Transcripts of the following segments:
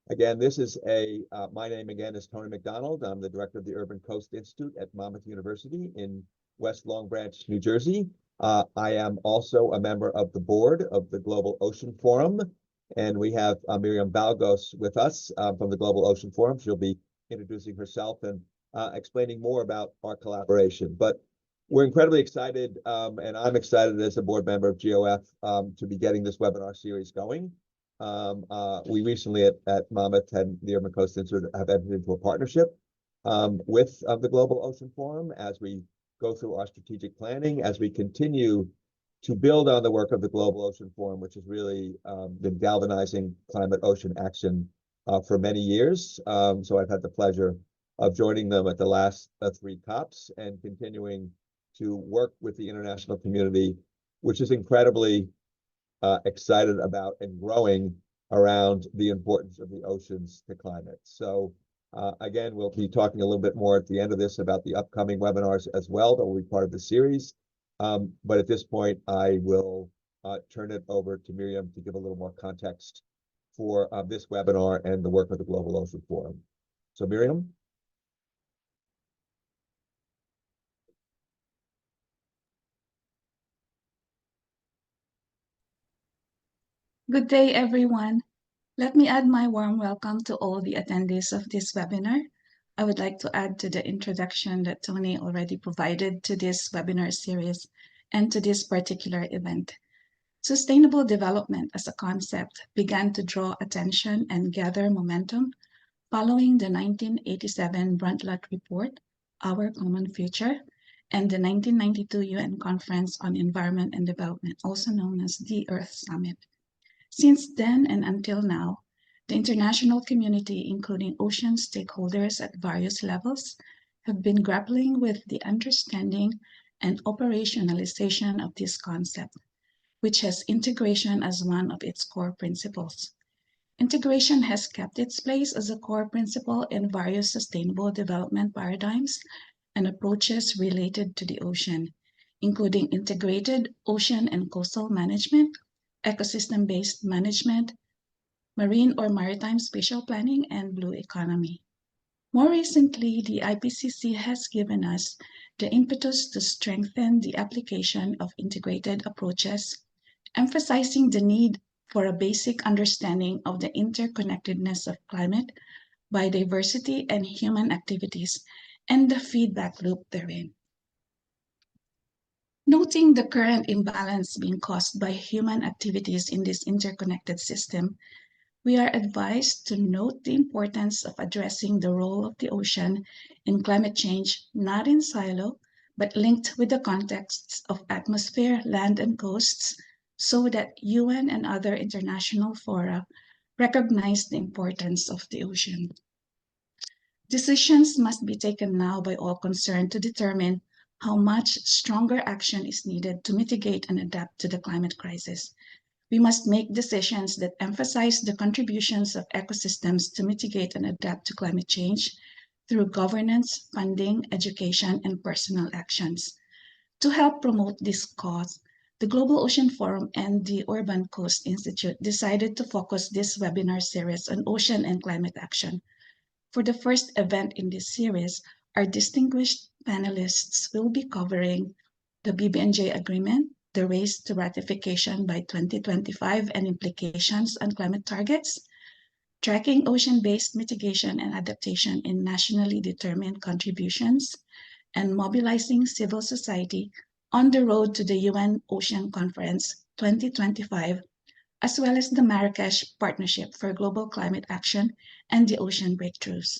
Again, this is my name again is Tony MacDonald. I'm the director of the Urban Coast Institute at Monmouth University in West Long Branch, New Jersey. I am also a member of the board of the Global Ocean Forum, and we have Miriam Balgos with us from the Global Ocean Forum. She'll be introducing herself and explaining more about our collaboration. But we're incredibly excited, and I'm excited as a board member of GOF to be getting this webinar series going. We recently at Monmouth and the Urban Coast Institute have entered into a partnership with the Global Ocean Forum as we go through our strategic planning, as we continue to build on the work of the Global Ocean Forum, which has really been galvanizing climate ocean action for many years. So I've had the pleasure of joining them at the last 3 COPs and continuing to work with the international community, which is incredibly excited about and growing around the importance of the oceans to climate. So again, we'll be talking a little bit more at the end of this about the upcoming webinars as well that will be part of the series. But at this point, I will turn it over to Miriam to give a little more context for this webinar and the work of the Global Ocean Forum. So Miriam? Good day, everyone. Let me add my warm welcome to all the attendees of this webinar. I would like to add to the introduction that Tony already provided to this webinar series and to this particular event. Sustainable development as a concept began to draw attention and gather momentum following the 1987 Brundtland Report, Our Common Future, and the 1992 UN Conference on Environment and Development, also known as the Earth Summit. Since then and until now, the international community, including ocean stakeholders at various levels, have been grappling with the understanding and operationalization of this concept, which has integration as one of its core principles. Integration has kept its place as a core principle in various sustainable development paradigms and approaches related to the ocean, including integrated ocean and coastal management, ecosystem-based management, marine or maritime spatial planning, and blue economy. More recently, the IPCC has given us the impetus to strengthen the application of integrated approaches, emphasizing the need for a basic understanding of the interconnectedness of climate, biodiversity, and human activities, and the feedback loop therein. Noting the current imbalance being caused by human activities in this interconnected system, we are advised to note the importance of addressing the role of the ocean in climate change, not in silo, but linked with the contexts of atmosphere, land, and coasts, so that UN and other international fora recognize the importance of the ocean. Decisions must be taken now by all concerned to determine how much stronger action is needed to mitigate and adapt to the climate crisis. We must make decisions that emphasize the contributions of ecosystems to mitigate and adapt to climate change through governance, funding, education, and personal actions. To help promote this cause, the Global Ocean Forum and the Urban Coast Institute decided to focus this webinar series on ocean and climate action. For the first event in this series, our distinguished panelists will be covering the BBNJ agreement, the race to ratification by 2025 and implications on climate targets, tracking ocean-based mitigation and adaptation in nationally determined contributions, and mobilizing civil society on the road to the UN Ocean Conference 2025, as well as the Marrakesh Partnership for Global Climate Action and the Ocean Breakthroughs.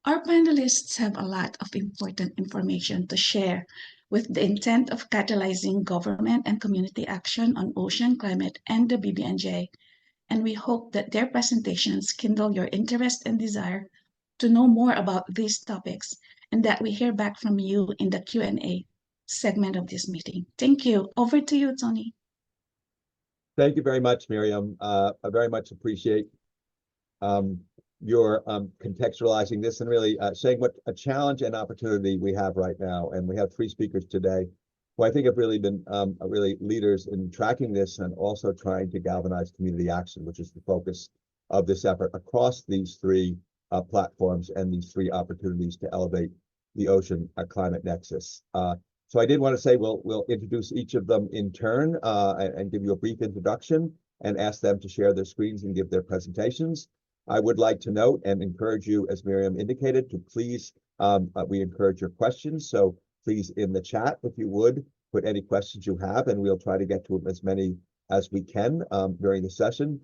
Our panelists have a lot of important information to share with the intent of catalyzing government and community action on ocean climate and the BBNJ, and we hope that their presentations kindle your interest and desire to know more about these topics, and that we hear back from you in the Q&A segment of this meeting. Thank you. Over to you, Tony. Thank you very much, Miriam. I very much appreciate your contextualizing this and really saying what a challenge and opportunity we have right now. And we have 3 speakers today who I think have really been really leaders in tracking this and also trying to galvanize community action, which is the focus of this effort across these three platforms and these three opportunities to elevate the ocean climate nexus. So I did want to say we'll introduce each of them in turn and give you a brief introduction and ask them to share their screens and give their presentations. I would like to note and encourage you, as Miriam indicated, to please, we encourage your questions. So please in the chat, if you would, put any questions you have, and we'll try to get to as many as we can during the session,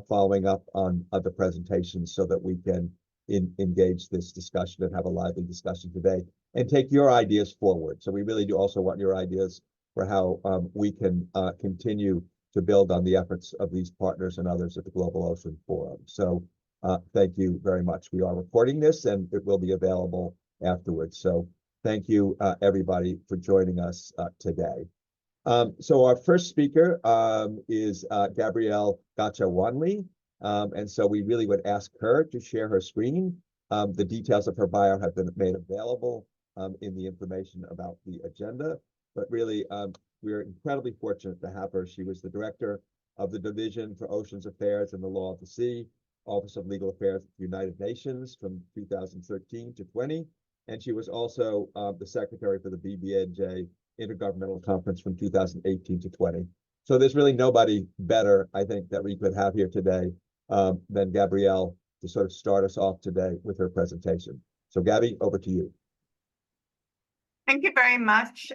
following up on the presentations so that we can engage this discussion and have a lively discussion today and take your ideas forward. So we really do also want your ideas for how we can continue to build on the efforts of these partners and others at the Global Ocean Forum. So thank you very much. We are recording this and it will be available afterwards. So thank you, everybody, for joining us today. So our first speaker is Gabrielle Gotcha-Wanley. And so we really would ask her to share her screen. The details of her bio have been made available in the information about the agenda. But really, we're incredibly fortunate to have her. She was the director of the Division for Oceans Affairs and the Law of the Sea, Office of Legal Affairs at the United Nations from 2013 to 20. And she was also the secretary for the BBNJ Intergovernmental Conference from 2018 to 20. So there's really nobody better, I think, that we could have here today than Gabrielle to sort of start us off today with her presentation. So Gabby, over to you. Thank you very much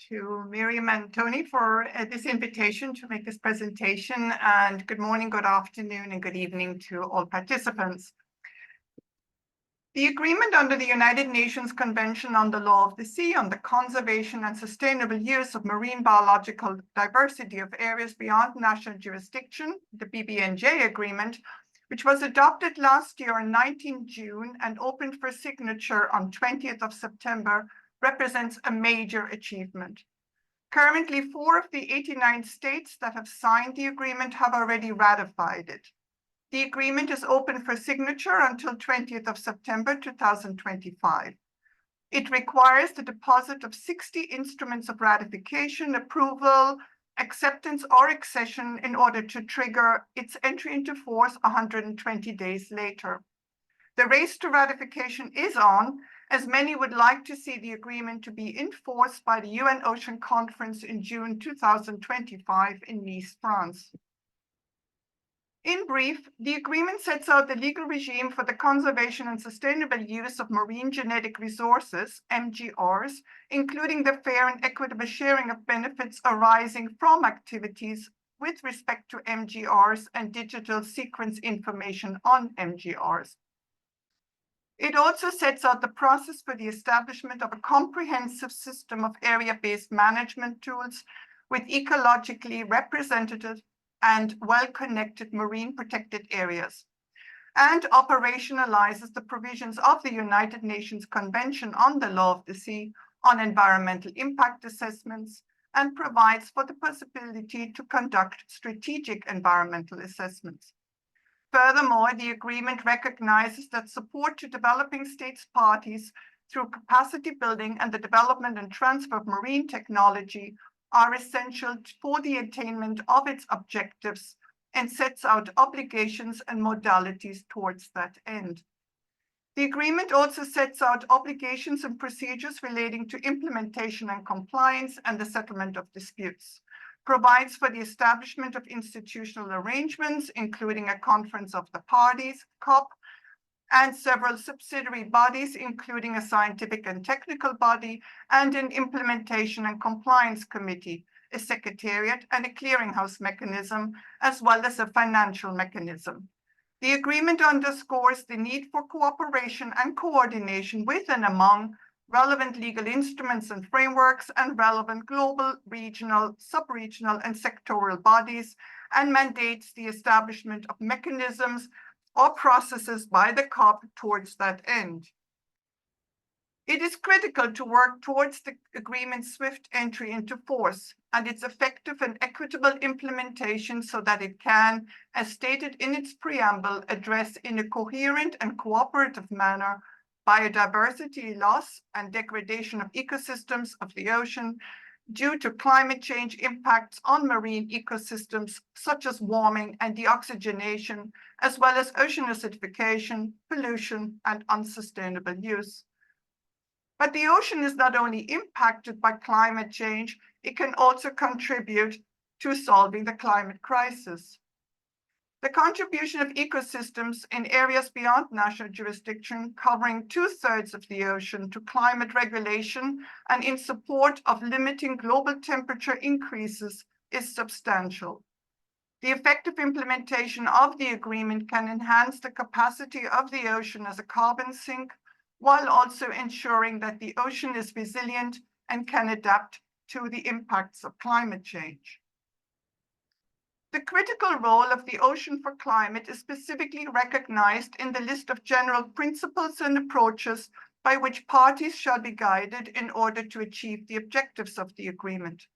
to Miriam and Tony for this invitation to make this presentation. And good morning, good afternoon, and good evening to all participants. The agreement under the United Nations Convention on the Law of the Sea on the conservation and sustainable use of marine biological diversity of areas beyond national jurisdiction, the BBNJ agreement, which was adopted last year on 19 June and opened for signature on 20th of September, represents a major achievement. Currently, 4 of the 89 states that have signed the agreement have already ratified it. The agreement is open for signature until 20th of September 2025. It requires the deposit of 60 instruments of ratification, approval, acceptance, or accession in order to trigger its entry into force 120 days later. The race to ratification is on, as many would like to see the agreement to be enforced by the UN Ocean Conference in June 2025 in Nice, France. In brief, the agreement sets out the legal regime for the conservation and sustainable use of marine genetic resources, MGRs, including the fair and equitable sharing of benefits arising from activities with respect to MGRs and digital sequence information on MGRs. It also sets out the process for the establishment of a comprehensive system of area-based management tools with ecologically representative and well-connected marine protected areas, and operationalizes the provisions of the United Nations Convention on the Law of the Sea on environmental impact assessments, and provides for the possibility to conduct strategic environmental assessments. Furthermore, the agreement recognizes that support to developing states parties through capacity building and the development and transfer of marine technology are essential for the attainment of its objectives and sets out obligations and modalities towards that end. The agreement also sets out obligations and procedures relating to implementation and compliance and the settlement of disputes, provides for the establishment of institutional arrangements, including a conference of the parties, COP, and several subsidiary bodies, including a scientific and technical body, and an implementation and compliance committee, a secretariat, and a clearinghouse mechanism, as well as a financial mechanism. The agreement underscores the need for cooperation and coordination with and among relevant legal instruments and frameworks and relevant global, regional, sub-regional, and sectoral bodies, and mandates the establishment of mechanisms or processes by the COP towards that end. It is critical to work towards the agreement's swift entry into force and its effective and equitable implementation so that it can, as stated in its preamble, address in a coherent and cooperative manner biodiversity loss and degradation of ecosystems of the ocean, due to climate change impacts on marine ecosystems, such as warming and deoxygenation, as well as ocean acidification, pollution, and unsustainable use. But the ocean is not only impacted by climate change, it can also contribute to solving the climate crisis. The contribution of ecosystems in areas beyond national jurisdiction, covering 2/3 of the ocean, to climate regulation and in support of limiting global temperature increases is substantial. The effective implementation of the agreement can enhance the capacity of the ocean as a carbon sink, while also ensuring that the ocean is resilient and can adapt to the impacts of climate change. The critical role of the ocean for climate is specifically recognized in the list of general principles and approaches by which parties shall be guided in order to achieve the objectives of the agreement.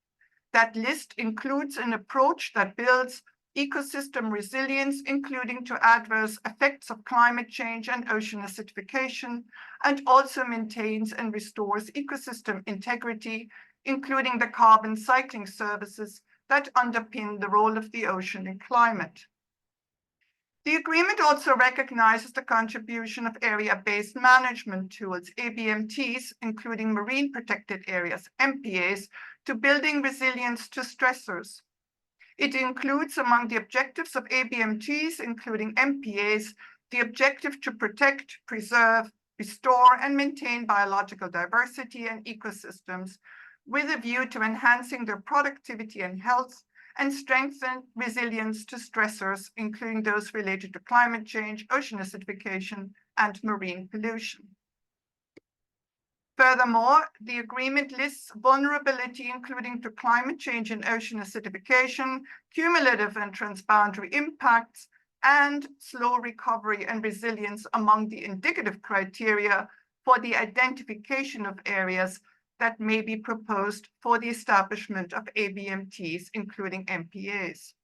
That list includes an approach that builds ecosystem resilience, including to adverse effects of climate change and ocean acidification, and also maintains and restores ecosystem integrity, including the carbon cycling services that underpin the role of the ocean in climate. The agreement also recognizes the contribution of area-based management tools, ABMTs, including marine protected areas, MPAs, to building resilience to stressors. It includes among the objectives of ABMTs, including MPAs, the objective to protect, preserve, restore, and maintain biological diversity and ecosystems, with a view to enhancing their productivity and health, and strengthen resilience to stressors, including those related to climate change, ocean acidification, and marine pollution. Furthermore, the agreement lists vulnerability, including to climate change and ocean acidification, cumulative and transboundary impacts, and slow recovery and resilience among the indicative criteria for the identification of areas that may be proposed for the establishment of ABMTs, including MPAs.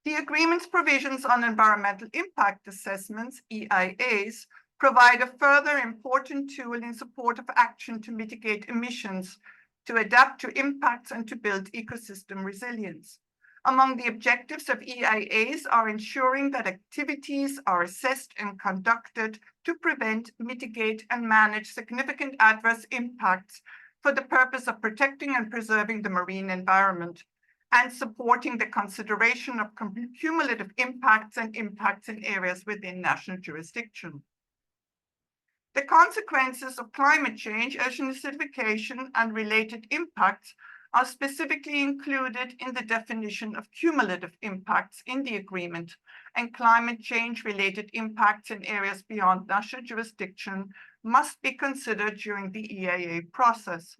The agreement's provisions on environmental impact assessments, EIAs, provide a further important tool in support of action to mitigate emissions, to adapt to impacts, and to build ecosystem resilience. Among the objectives of EIAs are ensuring that activities are assessed and conducted to prevent, mitigate, and manage significant adverse impacts for the purpose of protecting and preserving the marine environment, and supporting the consideration of cumulative impacts and impacts in areas within national jurisdiction. The consequences of climate change, ocean acidification, and related impacts are specifically included in the definition of cumulative impacts in the agreement, and climate change-related impacts in areas beyond national jurisdiction must be considered during the EIA process.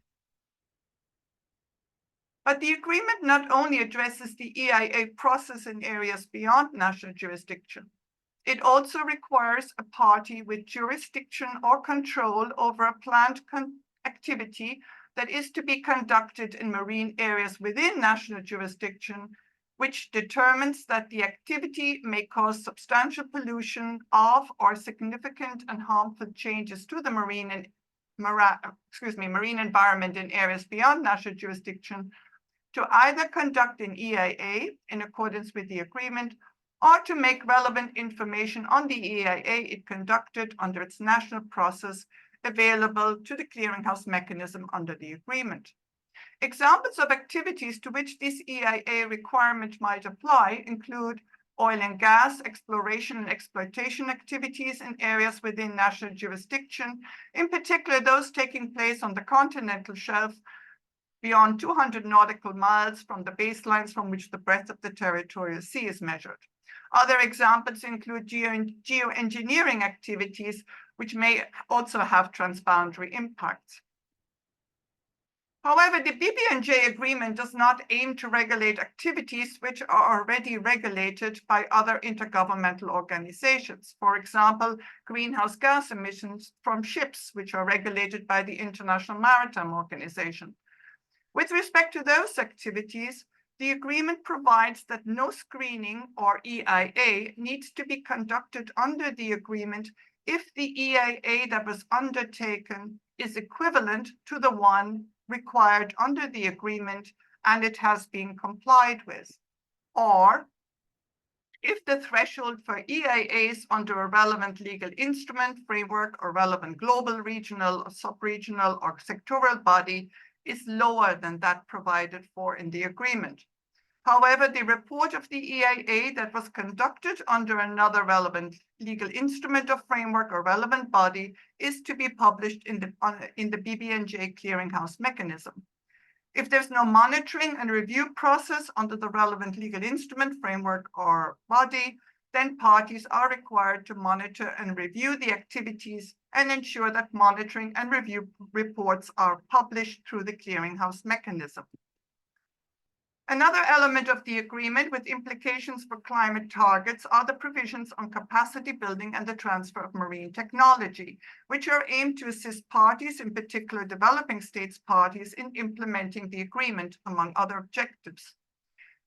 But the agreement not only addresses the EIA process in areas beyond national jurisdiction, it also requires a party with jurisdiction or control over a planned activity that is to be conducted in marine areas within national jurisdiction, which determines that the activity may cause substantial pollution of or significant and harmful changes to the marine environment in areas beyond national jurisdiction, to either conduct an EIA in accordance with the agreement, or to make relevant information on the EIA it conducted under its national process available to the clearinghouse mechanism under the agreement. Examples of activities to which this EIA requirement might apply include oil and gas exploration and exploitation activities in areas within national jurisdiction, in particular those taking place on the continental shelf beyond 200 nautical miles from the baselines from which the breadth of the territorial sea is measured. Other examples include geoengineering activities, which may also have transboundary impacts. However, the BBNJ agreement does not aim to regulate activities which are already regulated by other intergovernmental organizations. For example, greenhouse gas emissions from ships, which are regulated by the International Maritime Organization. With respect to those activities, the agreement provides that no screening or EIA needs to be conducted under the agreement if the EIA that was undertaken is equivalent to the one required under the agreement and it has been complied with. Or if the threshold for EIAs under a relevant legal instrument, framework, or relevant global, regional, or sub-regional, or sectoral body is lower than that provided for in the agreement. However, the report of the EIA that was conducted under another relevant legal instrument or framework or relevant body is to be published in the BBNJ clearinghouse mechanism. If there's no monitoring and review process under the relevant legal instrument, framework, or body, then parties are required to monitor and review the activities and ensure that monitoring and review reports are published through the clearinghouse mechanism. Another element of the agreement with implications for climate targets are the provisions on capacity building and the transfer of marine technology, which are aimed to assist parties, in particular developing states parties, in implementing the agreement, among other objectives.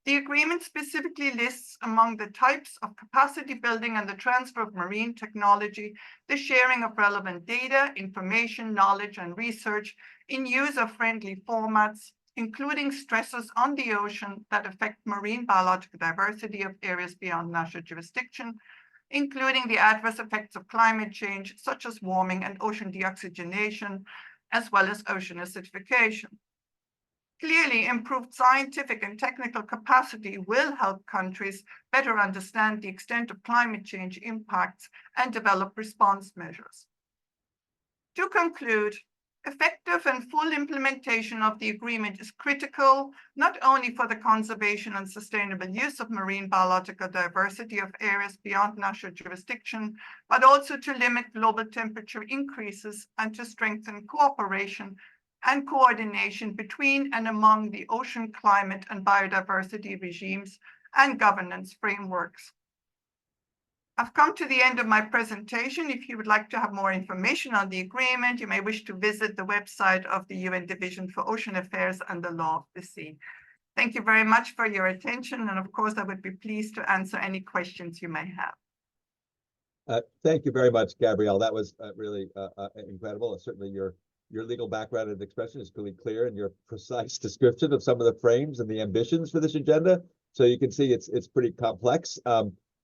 The agreement specifically lists among the types of capacity building and the transfer of marine technology, the sharing of relevant data, information, knowledge, and research in user-friendly formats, including stresses on the ocean that affect marine biological diversity of areas beyond national jurisdiction, including the adverse effects of climate change, such as warming and ocean deoxygenation, as well as ocean acidification. Clearly, improved scientific and technical capacity will help countries better understand the extent of climate change impacts and develop response measures. To conclude, effective and full implementation of the agreement is critical, not only for the conservation and sustainable use of marine biological diversity of areas beyond national jurisdiction, but also to limit global temperature increases and to strengthen cooperation and coordination between and among the ocean climate and biodiversity regimes and governance frameworks. I've come to the end of my presentation. If you would like to have more information on the agreement, you may wish to visit the website of the UN Division for Ocean Affairs and the Law of the Sea. Thank you very much for your attention. And of course, I would be pleased to answer any questions you may have. Thank you very much, Gabrielle. That was really incredible. Certainly your legal background and expression is really clear in your precise description of some of the frames and the ambitions for this agenda. So you can see it's pretty complex.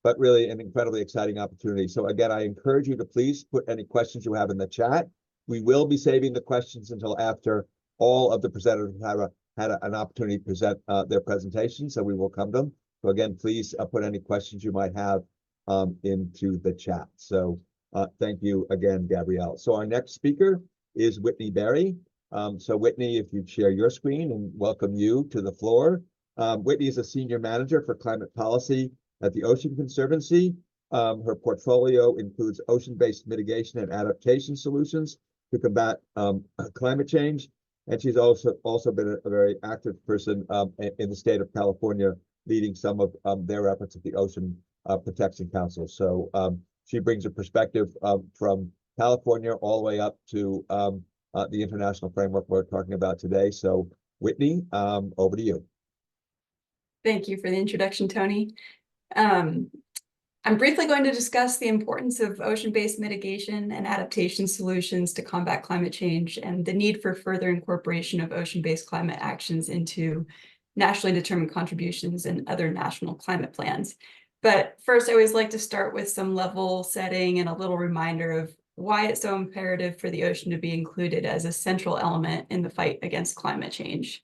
But really an incredibly exciting opportunity. So again, I encourage you to please put any questions you have in the chat. We will be saving the questions until after all of the presenters have had an opportunity to present their presentation, so we will come to them. So again, please put any questions you might have into the chat. So thank you again, Gabrielle. So our next speaker is Whitney Berry. So Whitney, if you'd share your screen, and welcome you to the floor. Whitney is a senior manager for climate policy at the Ocean Conservancy. Her portfolio includes ocean-based mitigation and adaptation solutions to combat climate change. And she's also been a very active person in the state of California, leading some of their efforts at the Ocean Protection Council. So she brings a perspective from California all the way up to the international framework we're talking about today. So Whitney, over to you. Thank you for the introduction, Tony. I'm briefly going to discuss the importance of ocean-based mitigation and adaptation solutions to combat climate change and the need for further incorporation of ocean-based climate actions into nationally determined contributions and other national climate plans. But first, I always like to start with some level setting and a little reminder of why it's so imperative for the ocean to be included as a central element in the fight against climate change.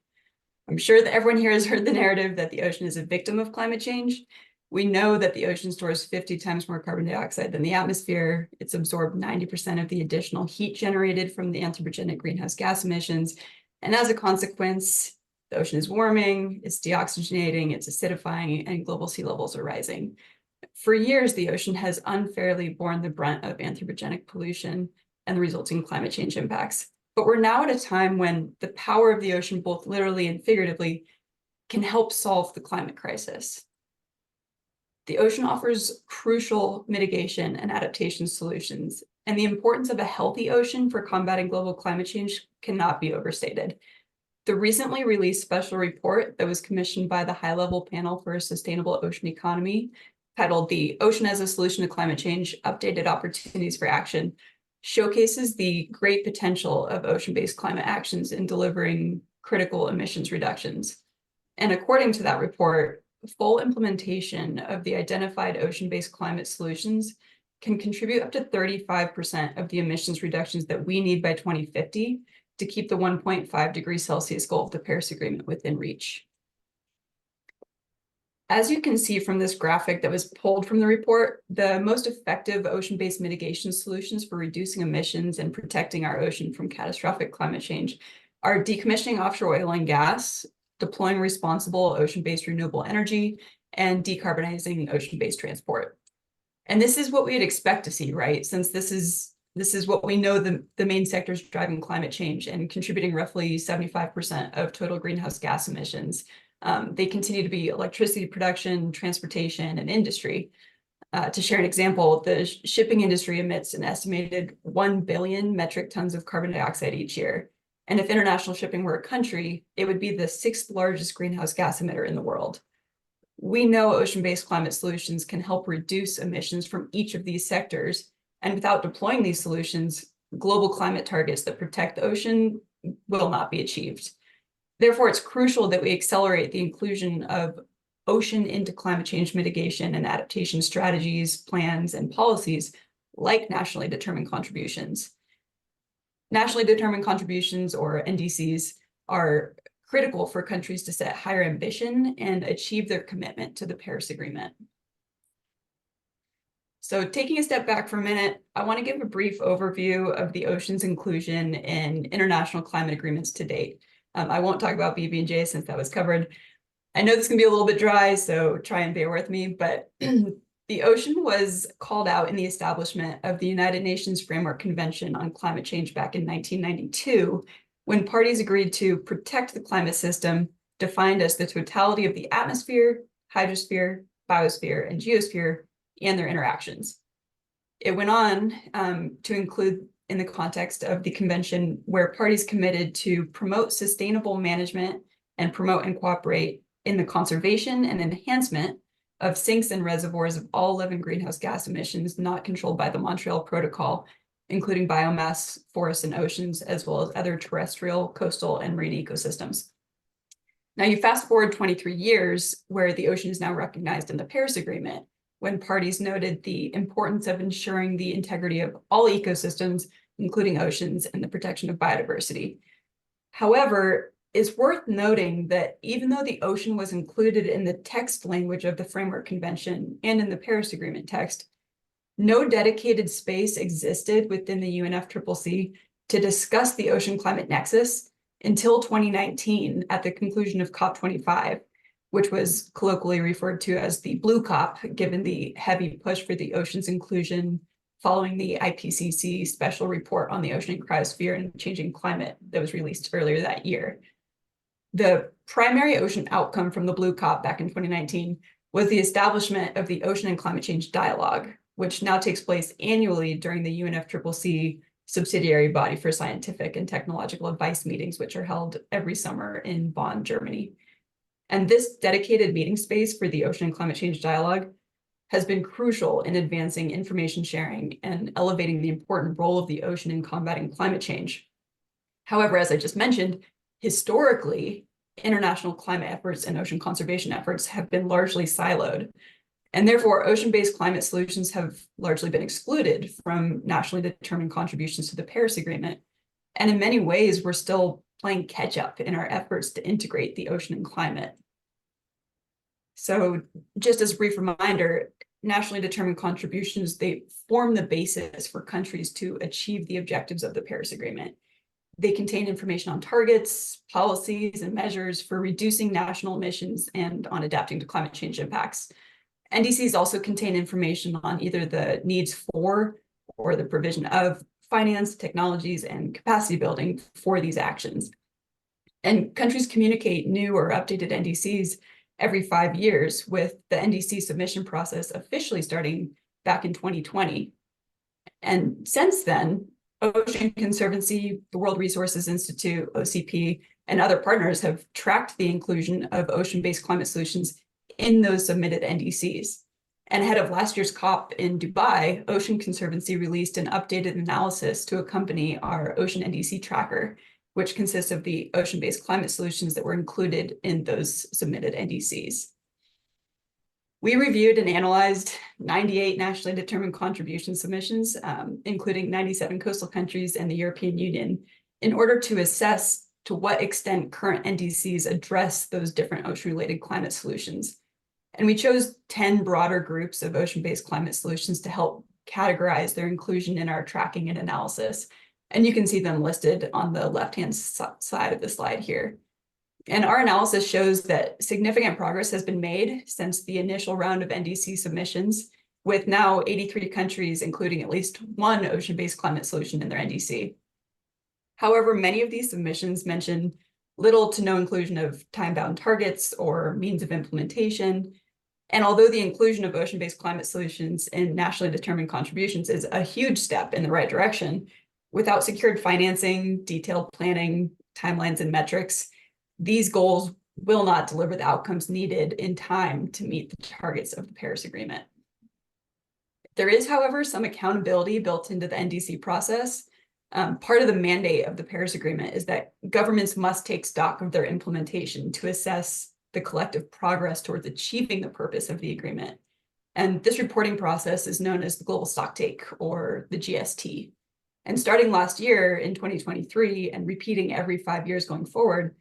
I'm sure that everyone here has heard the narrative that the ocean is a victim of climate change. We know that the ocean stores 50 times more carbon dioxide than the atmosphere. It's absorbed 90% of the additional heat generated from the anthropogenic greenhouse gas emissions. And as a consequence, the ocean is warming, it's deoxygenating, it's acidifying, and global sea levels are rising. For years, the ocean has unfairly borne the brunt of anthropogenic pollution and the resulting climate change impacts. But we're now at a time when the power of the ocean, both literally and figuratively, can help solve the climate crisis. The ocean offers crucial mitigation and adaptation solutions, and the importance of a healthy ocean for combating global climate change cannot be overstated. The recently released special report that was commissioned by the High-Level Panel for a Sustainable Ocean Economy, titled "The Ocean as a Solution to Climate Change: Updated Opportunities for Action," showcases the great potential of ocean-based climate actions in delivering critical emissions reductions. And according to that report, full implementation of the identified ocean-based climate solutions can contribute up to 35% of the emissions reductions that we need by 2050 to keep the 1.5 degrees Celsius goal of the Paris Agreement within reach. As you can see from this graphic that was pulled from the report, the most effective ocean-based mitigation solutions for reducing emissions and protecting our ocean from catastrophic climate change are decommissioning offshore oil and gas, deploying responsible ocean-based renewable energy, and decarbonizing ocean-based transport. And this is what we'd expect to see, right? Since this is what we know the main sectors driving climate change and contributing roughly 75% of total greenhouse gas emissions. They continue to be electricity production, transportation, and industry. To share an example, the shipping industry emits an estimated 1 billion metric tons of carbon dioxide each year. And if international shipping were a country, it would be the 6th largest greenhouse gas emitter in the world. We know ocean-based climate solutions can help reduce emissions from each of these sectors. And without deploying these solutions, global climate targets that protect the ocean will not be achieved. Therefore, it's crucial that we accelerate the inclusion of ocean into climate change mitigation and adaptation strategies, plans, and policies like nationally determined contributions. Nationally determined contributions, or NDCs, are critical for countries to set higher ambition and achieve their commitment to the Paris Agreement. So taking a step back for a minute, I want to give a brief overview of the ocean's inclusion in international climate agreements to date. I won't talk about BBNJ since that was covered. I know this can be a little bit dry, so try and bear with me, but the ocean was called out in the establishment of the United Nations Framework Convention on Climate Change back in 1992, when parties agreed to protect the climate system defined as the totality of the atmosphere, hydrosphere, biosphere, and geosphere, and their interactions. It went on to include, in the context of the convention, where parties committed to promote sustainable management and promote and cooperate in the conservation and enhancement of sinks and reservoirs of all living greenhouse gas emissions not controlled by the Montreal Protocol, including biomass, forests, and oceans, as well as other terrestrial, coastal, and marine ecosystems. Now you fast forward 23 years, where the ocean is now recognized in the Paris Agreement, when parties noted the importance of ensuring the integrity of all ecosystems, including oceans, and the protection of biodiversity. However, it's worth noting that even though the ocean was included in the text language of the Framework Convention and in the Paris Agreement text, no dedicated space existed within the UNFCCC to discuss the ocean climate nexus until 2019 at the conclusion of COP25, which was colloquially referred to as the Blue COP, given the heavy push for the ocean's inclusion following the IPCC special report on the ocean and cryosphere and changing climate that was released earlier that year. The primary ocean outcome from the Blue COP back in 2019 was the establishment of the Ocean and Climate Change Dialogue, which now takes place annually during the UNFCCC subsidiary body for scientific and technological advice meetings, which are held every summer in Bonn, Germany. And this dedicated meeting space for the Ocean and Climate Change Dialogue has been crucial in advancing information sharing and elevating the important role of the ocean in combating climate change. However, as I just mentioned, historically, international climate efforts and ocean conservation efforts have been largely siloed. And therefore, ocean-based climate solutions have largely been excluded from nationally determined contributions to the Paris Agreement. And in many ways, we're still playing catch up in our efforts to integrate the ocean and climate. So just as a brief reminder, nationally determined contributions, they form the basis for countries to achieve the objectives of the Paris Agreement. They contain information on targets, policies, and measures for reducing national emissions and on adapting to climate change impacts. NDCs also contain information on either the needs for or the provision of finance, technologies, and capacity building for these actions. And countries communicate new or updated NDCs every 5 years, with the NDC submission process officially starting back in 2020. And since then, Ocean Conservancy, the World Resources Institute, OCP, and other partners have tracked the inclusion of ocean-based climate solutions in those submitted NDCs. And ahead of last year's COP in Dubai, Ocean Conservancy released an updated analysis to accompany our Ocean NDC tracker, which consists of the ocean-based climate solutions that were included in those submitted NDCs. We reviewed and analyzed 98 nationally determined contribution submissions, including 97 coastal countries and the European Union, in order to assess to what extent current NDCs address those different ocean-related climate solutions. And we chose 10 broader groups of ocean-based climate solutions to help categorize their inclusion in our tracking and analysis. And you can see them listed on the left-hand side of the slide here. And our analysis shows that significant progress has been made since the initial round of NDC submissions, with now 83 countries including at least one ocean-based climate solution in their NDC. However, many of these submissions mention little to no inclusion of time-bound targets or means of implementation. And although the inclusion of ocean-based climate solutions in nationally determined contributions is a huge step in the right direction, without secured financing, detailed planning, timelines, and metrics, these goals will not deliver the outcomes needed in time to meet the targets of the Paris Agreement. There is, however, some accountability built into the NDC process. Part of the mandate of the Paris Agreement is that governments must take stock of their implementation to assess the collective progress towards achieving the purpose of the agreement. And this reporting process is known as the Global Stocktake, or the GST. And starting last year in 2023 and repeating every 5 years going forward,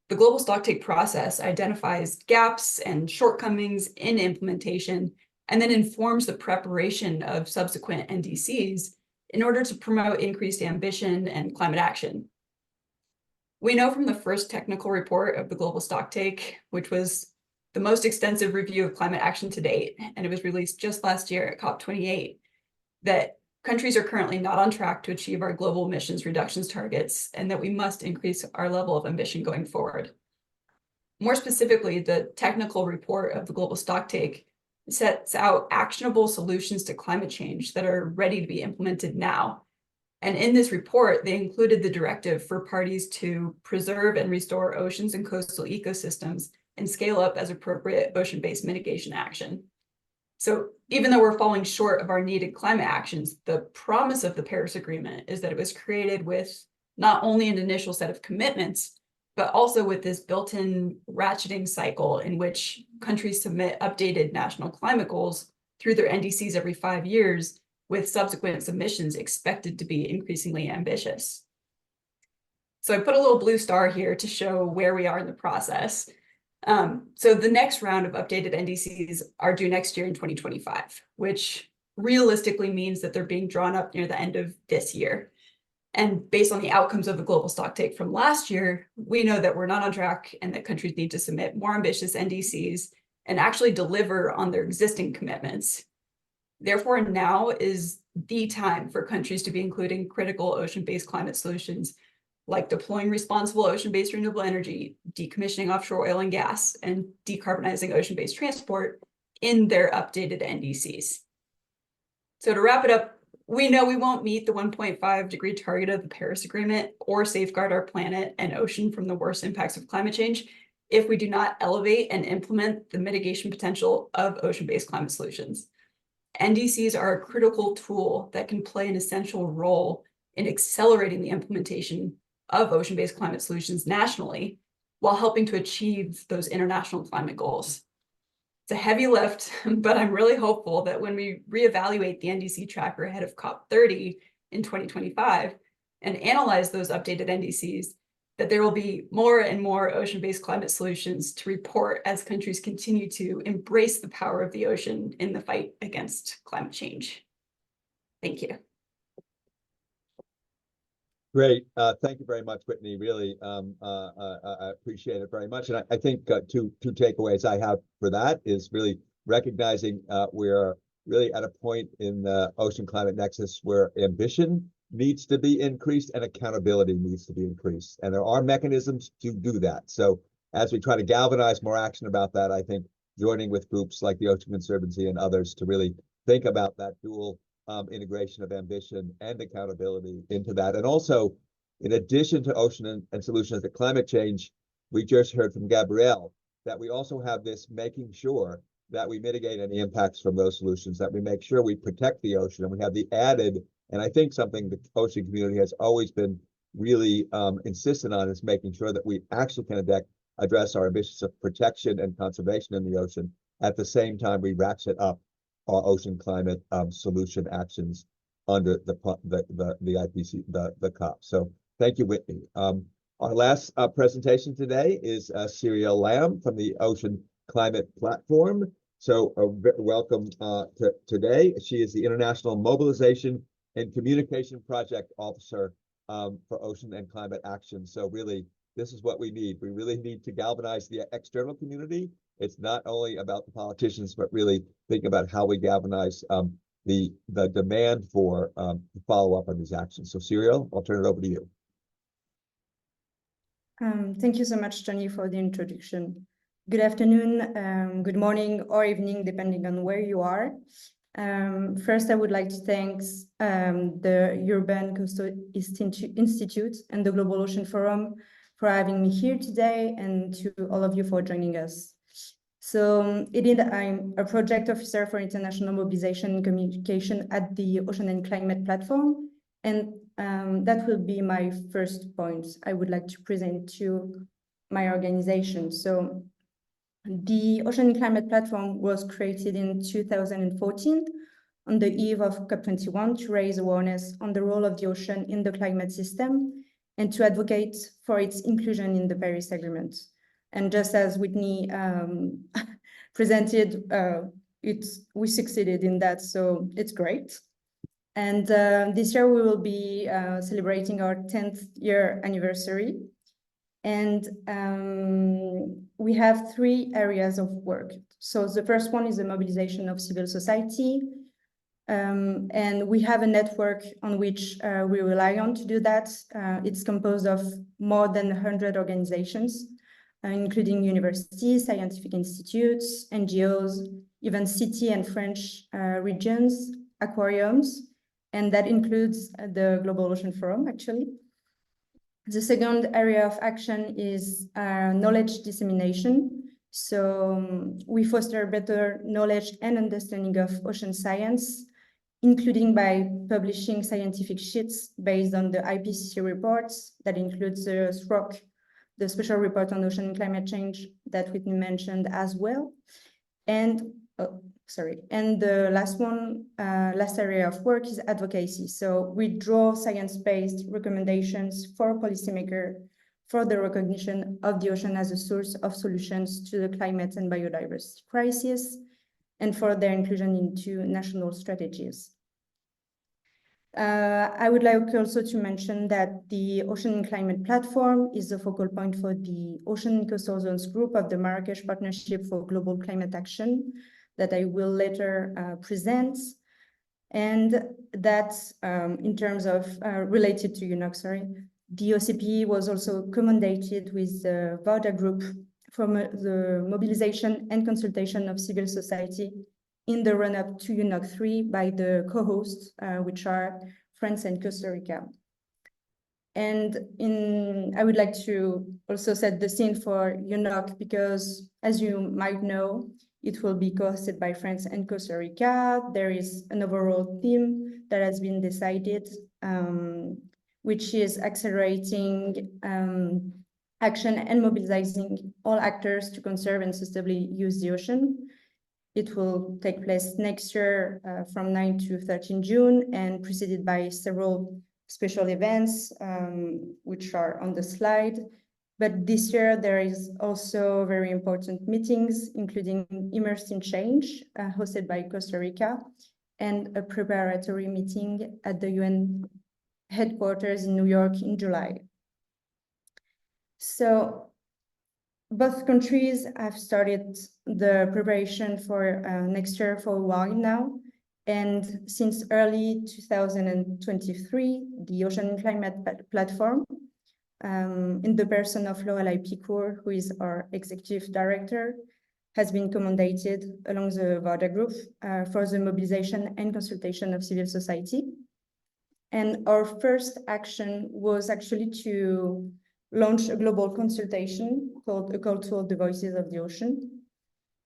the Global Stocktake process identifies gaps and shortcomings in implementation and then informs the preparation of subsequent NDCs in order to promote increased ambition and climate action. We know from the first technical report of the Global Stocktake, which was the most extensive review of climate action to date, and it was released just last year at COP28, that countries are currently not on track to achieve our global emissions reductions targets, and that we must increase our level of ambition going forward. More specifically, the technical report of the Global Stocktake sets out actionable solutions to climate change that are ready to be implemented now. And in this report, they included the directive for parties to preserve and restore oceans and coastal ecosystems and scale up as appropriate ocean-based mitigation action. So even though we're falling short of our needed climate actions, the promise of the Paris Agreement is that it was created with not only an initial set of commitments, but also with this built-in ratcheting cycle in which countries submit updated national climate goals through their NDCs every 5 years, with subsequent submissions expected to be increasingly ambitious. So I put a little blue star here to show where we are in the process. So the next round of updated NDCs are due next year in 2025, which realistically means that they're being drawn up near the end of this year. And based on the outcomes of the Global Stocktake from last year, we know that we're not on track and that countries need to submit more ambitious NDCs and actually deliver on their existing commitments. Therefore, now is the time for countries to be including critical ocean-based climate solutions like deploying responsible ocean-based renewable energy, decommissioning offshore oil and gas, and decarbonizing ocean-based transport in their updated NDCs. So to wrap it up, we know we won't meet the 1.5-degree target of the Paris Agreement or safeguard our planet and ocean from the worst impacts of climate change if we do not elevate and implement the mitigation potential of ocean-based climate solutions. NDCs are a critical tool that can play an essential role in accelerating the implementation of ocean-based climate solutions nationally while helping to achieve those international climate goals. It's a heavy lift, but I'm really hopeful that when we reevaluate the NDC tracker ahead of COP30 in 2025 and analyze those updated NDCs, that there will be more and more ocean-based climate solutions to report as countries continue to embrace the power of the ocean in the fight against climate change. Thank you. Great. Thank you very much, Whitney. Really, I appreciate it very much. And I think two takeaways I have for that is really recognizing we're really at a point in the ocean climate nexus where ambition needs to be increased and accountability needs to be increased. And there are mechanisms to do that. So as we try to galvanize more action about that, I think joining with groups like the Ocean Conservancy and others to really think about that dual integration of ambition and accountability into that. And also, in addition to ocean and solutions to climate change, we just heard from Gabrielle that we also have this making sure that we mitigate any impacts from those solutions, that we make sure we protect the ocean, and we have the added, and I think something the ocean community has always been really insistent on is making sure that we actually can address our ambitions of protection and conservation in the ocean. At the same time, we ratchet up our ocean climate solution actions under the IPC, the COP. So thank you, Whitney. Our last presentation today is Cyril Lamb from the Ocean Climate Platform. So welcome today. She is the International Mobilization and Communication Project Officer for Ocean and Climate Action. So really, this is what we need. We really need to galvanize the external community. It's not only about the politicians, but really think about how we galvanize the demand for follow up on these actions. So Cyril, I'll turn it over to you. Thank you so much, Tony, for the introduction. Good afternoon, good morning or evening, depending on where you are. First, I would like to thank the Urban Coastal Institute and the Global Ocean Forum for having me here today, and to all of you for joining us. So indeed, I'm a project officer for international mobilization and communication at the Ocean and Climate Platform, and that will be my first point I would like to present to my organization. So the Ocean and Climate Platform was created in 2014 on the eve of COP21 to raise awareness on the role of the ocean in the climate system and to advocate for its inclusion in the Paris Agreement. And just as Whitney presented, we succeeded in that, so it's great. And this year we will be celebrating our 10th year anniversary. And we have 3 areas of work. So the first one is the mobilization of civil society. And we have a network on which we rely on to do that. It's composed of more than 100 organizations, including universities, scientific institutes, NGOs, even city and French regions, aquariums, and that includes the Global Ocean Forum, actually. The second area of action is knowledge dissemination. So we foster better knowledge and understanding of ocean science, including by publishing scientific sheets based on the IPCC reports. That includes the SROC, the Special Report on Ocean and Climate Change that Whitney mentioned as well. And the last area of work is advocacy. So we draw science-based recommendations for policymakers for the recognition of the ocean as a source of solutions to the climate and biodiversity crisis, and for their inclusion into national strategies. I would like also to mention that the Ocean and Climate Platform is the focal point for the Ocean and Coastal Zones Group of the Marrakesh Partnership for Global Climate Action that I will later present. And that in terms of related to UNOC, the OCP was also commendated with the VAUDA group from the mobilization and consultation of civil society in the run-up to UNOC 3 by the co-hosts, which are France and Costa Rica. And I would like to also set the scene for UNOC because, as you might know, it will be co-hosted by France and Costa Rica. There is an overall theme that has been decided, which is accelerating action and mobilizing all actors to conserve and sustainably use the ocean. It will take place next year from 9 to 13 June and preceded by several special events, which are on the slide. But this year there is also very important meetings, including Immersed in Change, hosted by Costa Rica, and a preparatory meeting at the UN headquarters in New York in July. So both countries have started the preparation for next year for a while now. And since early 2023, the Ocean and Climate Platform, in the person of Lorelei Picourt, who is our executive director, has been commendated along the VAUDA group for the mobilization and consultation of civil society. And our first action was actually to launch a global consultation called A Call to All the Voices of the Ocean.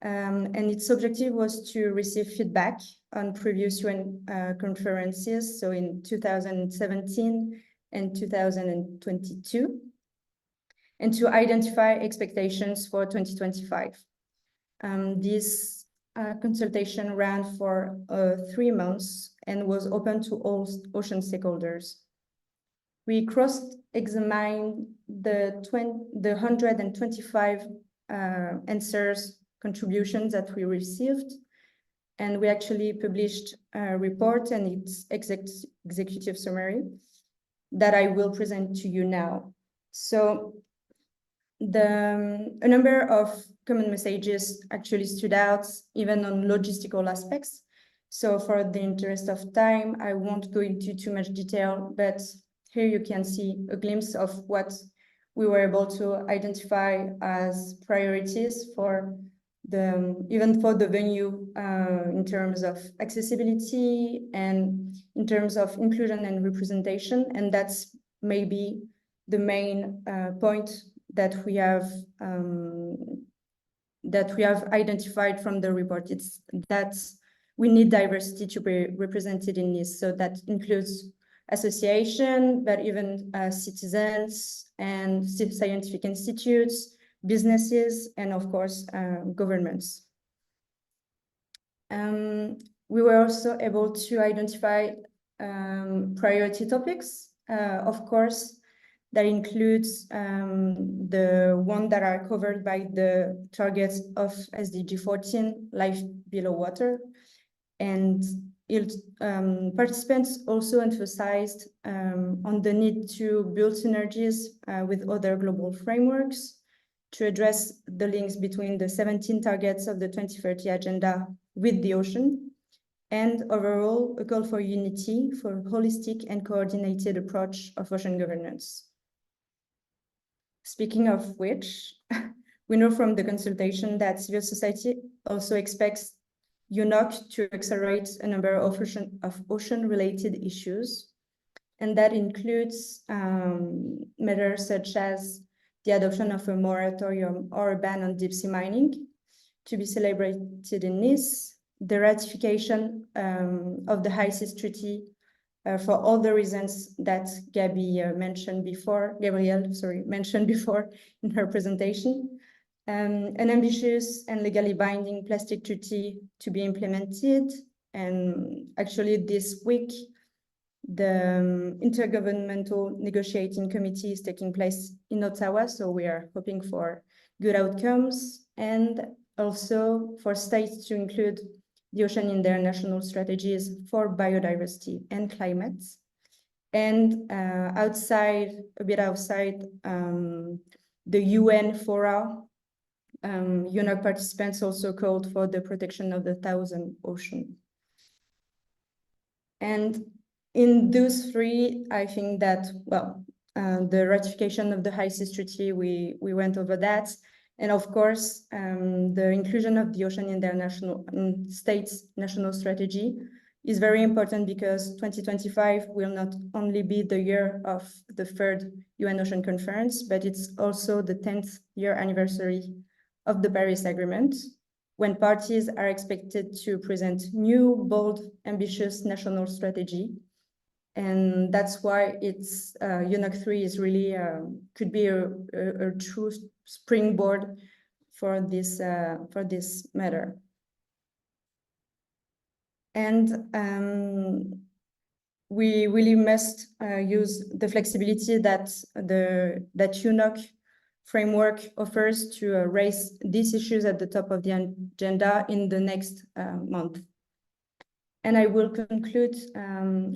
And its objective was to receive feedback on previous UN conferences, so in 2017 and 2022, and to identify expectations for 2025. This consultation ran for 3 months and was open to all ocean stakeholders. We cross-examined the 125 answers, contributions that we received, and we actually published a report and its executive summary that I will present to you now. So a number of common messages actually stood out, even on logistical aspects. So for the interest of time, I won't go into too much detail, but here you can see a glimpse of what we were able to identify as priorities for even for the venue in terms of accessibility and in terms of inclusion and representation. And that's maybe the main point that we have identified from the report. It's that we need diversity to be represented in this. So that includes association, but even citizens and scientific institutes, businesses, and of course, governments. We were also able to identify priority topics. Of course, that includes the one that are covered by the targets of SDG 14, life below water. And participants also emphasized on the need to build synergies with other global frameworks to address the links between the 17 targets of the 2030 agenda with the ocean, and overall a call for unity for holistic and coordinated approach of ocean governance. Speaking of which, we know from the consultation that civil society also expects UNOC to accelerate a number of ocean-related issues, and that includes matters such as the adoption of a moratorium or a ban on deep sea mining to be celebrated in Nice, the ratification of the High Seas Treaty for all the reasons that Gabrielle mentioned before in her presentation, an ambitious and legally binding plastic treaty to be implemented. And actually this week, the Intergovernmental Negotiating Committee is taking place in Ottawa, so we are hoping for good outcomes, and also for states to include the ocean in their national strategies for biodiversity and climate. And a bit outside the UN fora, UNOC participants also called for the protection of the Thousand Ocean. And in those three, I think that, well, the ratification of the High Seas Treaty, we went over that. And of course, the inclusion of the ocean in their states' national strategy is very important, because 2025 will not only be the year of the 3rd UN Ocean Conference, but it's also the 10th year anniversary of the Paris Agreement, when parties are expected to present new, bold, ambitious national strategy. And that's why it's UNOC 3 is really could be a true springboard for this matter. And we really must use the flexibility that UNOC framework offers to raise these issues at the top of the agenda in the next month. And I will conclude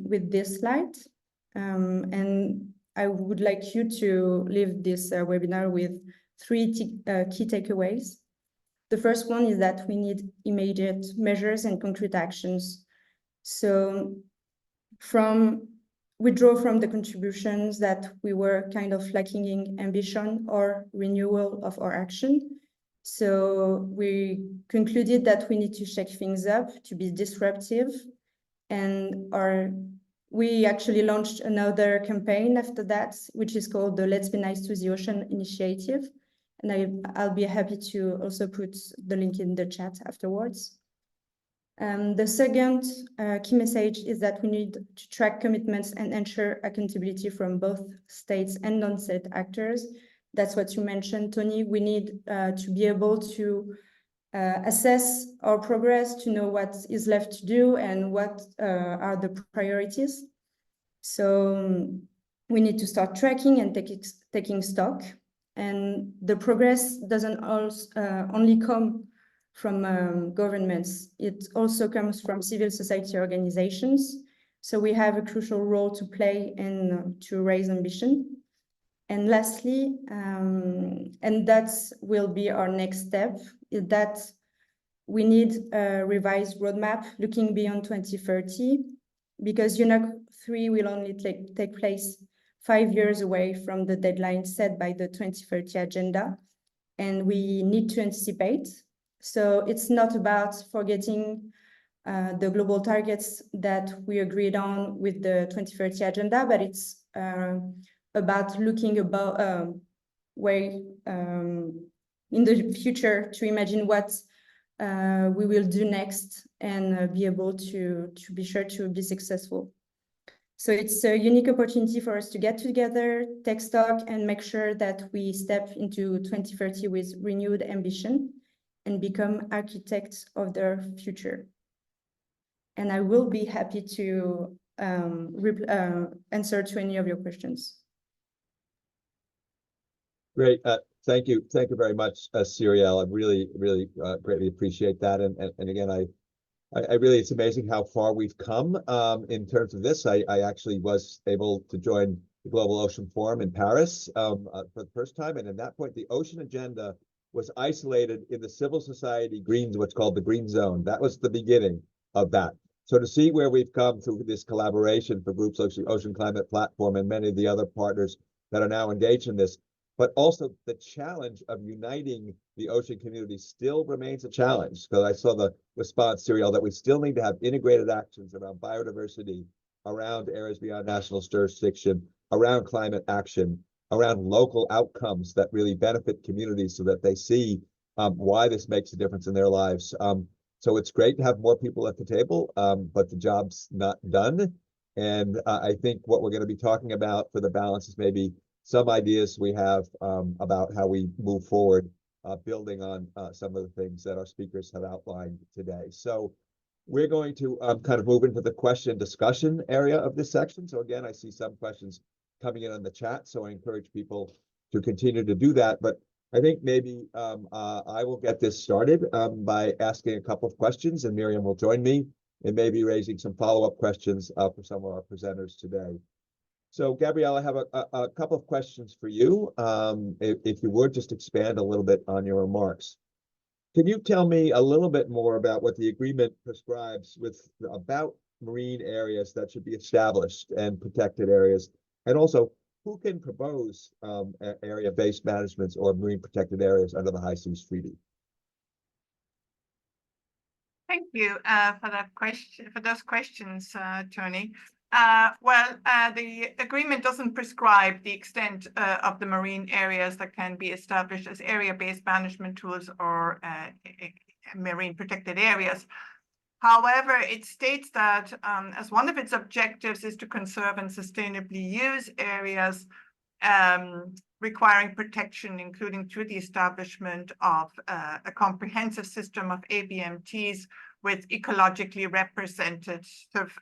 with this slide. And I would like you to leave this webinar with 3 key takeaways. The first one is that we need immediate measures and concrete actions. So we draw from the contributions that we were kind of lacking in ambition or renewal of our action. So we concluded that we need to shake things up to be disruptive. And we actually launched another campaign after that, which is called the Let's Be Nice to the Ocean initiative. and I'll be happy to also put the link in the chat afterwards. The second key message is that we need to track commitments and ensure accountability from both states and non-state actors. That's what you mentioned, Tony. We need to be able to assess our progress, to know what is left to do and what are the priorities. So we need to start tracking and taking stock. And the progress doesn't only come from governments. It also comes from civil society organizations. So we have a crucial role to play and to raise ambition. And lastly, and that will be our next step, is that we need a revised roadmap looking beyond 2030, because UNOC 3 will only take place 5 years away from the deadline set by the 2030 agenda, and we need to anticipate. So it's not about forgetting the global targets that we agreed on with the 2030 agenda, but it's about looking about way in the future to imagine what we will do next and be able to be sure to be successful. So it's a unique opportunity for us to get together, take stock, and make sure that we step into 2030 with renewed ambition and become architects of their future. And I will be happy to answer to any of your questions. Great. Thank you. Thank you very much, Cyrielle. I really greatly appreciate that. And again, I really, it's amazing how far we've come in terms of this. I actually was able to join the Global Ocean Forum in Paris for the first time. And at that point, the ocean agenda was isolated in the civil society greens, what's called the Green Zone. That was the beginning of that. So to see where we've come through this collaboration for groups like the Ocean Climate Platform and many of the other partners that are now engaged in this, but also the challenge of uniting the ocean community still remains a challenge. Because I saw the response, Cyrielle, that we still need to have integrated actions around biodiversity, around areas beyond national jurisdiction, around climate action, around local outcomes that really benefit communities so that they see why this makes a difference in their lives. So it's great to have more people at the table, but the job's not done. And I think what we're going to be talking about for the balance is maybe some ideas we have about how we move forward, building on some of the things that our speakers have outlined today. So we're going to kind of move into the question discussion area of this section. So again, I see some questions coming in on the chat, so I encourage people to continue to do that. But I think maybe I will get this started by asking a couple of questions, and Miriam will join me and maybe raising some follow-up questions for some of our presenters today. So, Gabrielle, I have a couple of questions for you. If you would just expand a little bit on your remarks. Can you tell me a little bit more about what the agreement prescribes about marine areas that should be established and protected areas? And also, who can propose area-based managements or marine protected areas under the High Seas Treaty? Thank you for that question, for those questions, Tony. The agreement doesn't prescribe the extent of the marine areas that can be established as area-based management tools or marine protected areas. However, it states that as one of its objectives is to conserve and sustainably use areas requiring protection, including through the establishment of a comprehensive system of ABMTs with ecologically representative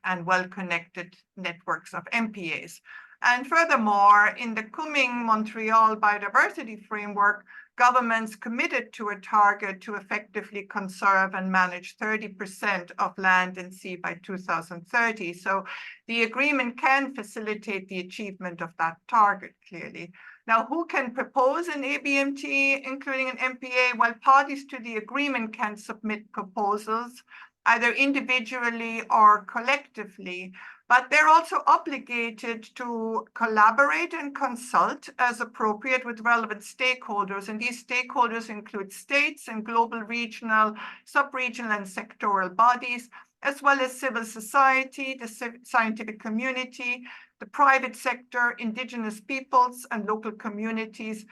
and well-connected networks of MPAs. And furthermore, in the Kunming-Montreal Biodiversity Framework, governments committed to a target to effectively conserve and manage 30% of land and sea by 2030. So the agreement can facilitate the achievement of that target, clearly. Now, who can propose an ABMT, including an MPA? Well, parties to the agreement can submit proposals, either individually or collectively, but they're also obligated to collaborate and consult as appropriate with relevant stakeholders. And these stakeholders include states and global, regional, sub-regional, and sectoral bodies, as well as civil society, the scientific community, the private sector, indigenous peoples, and local communities,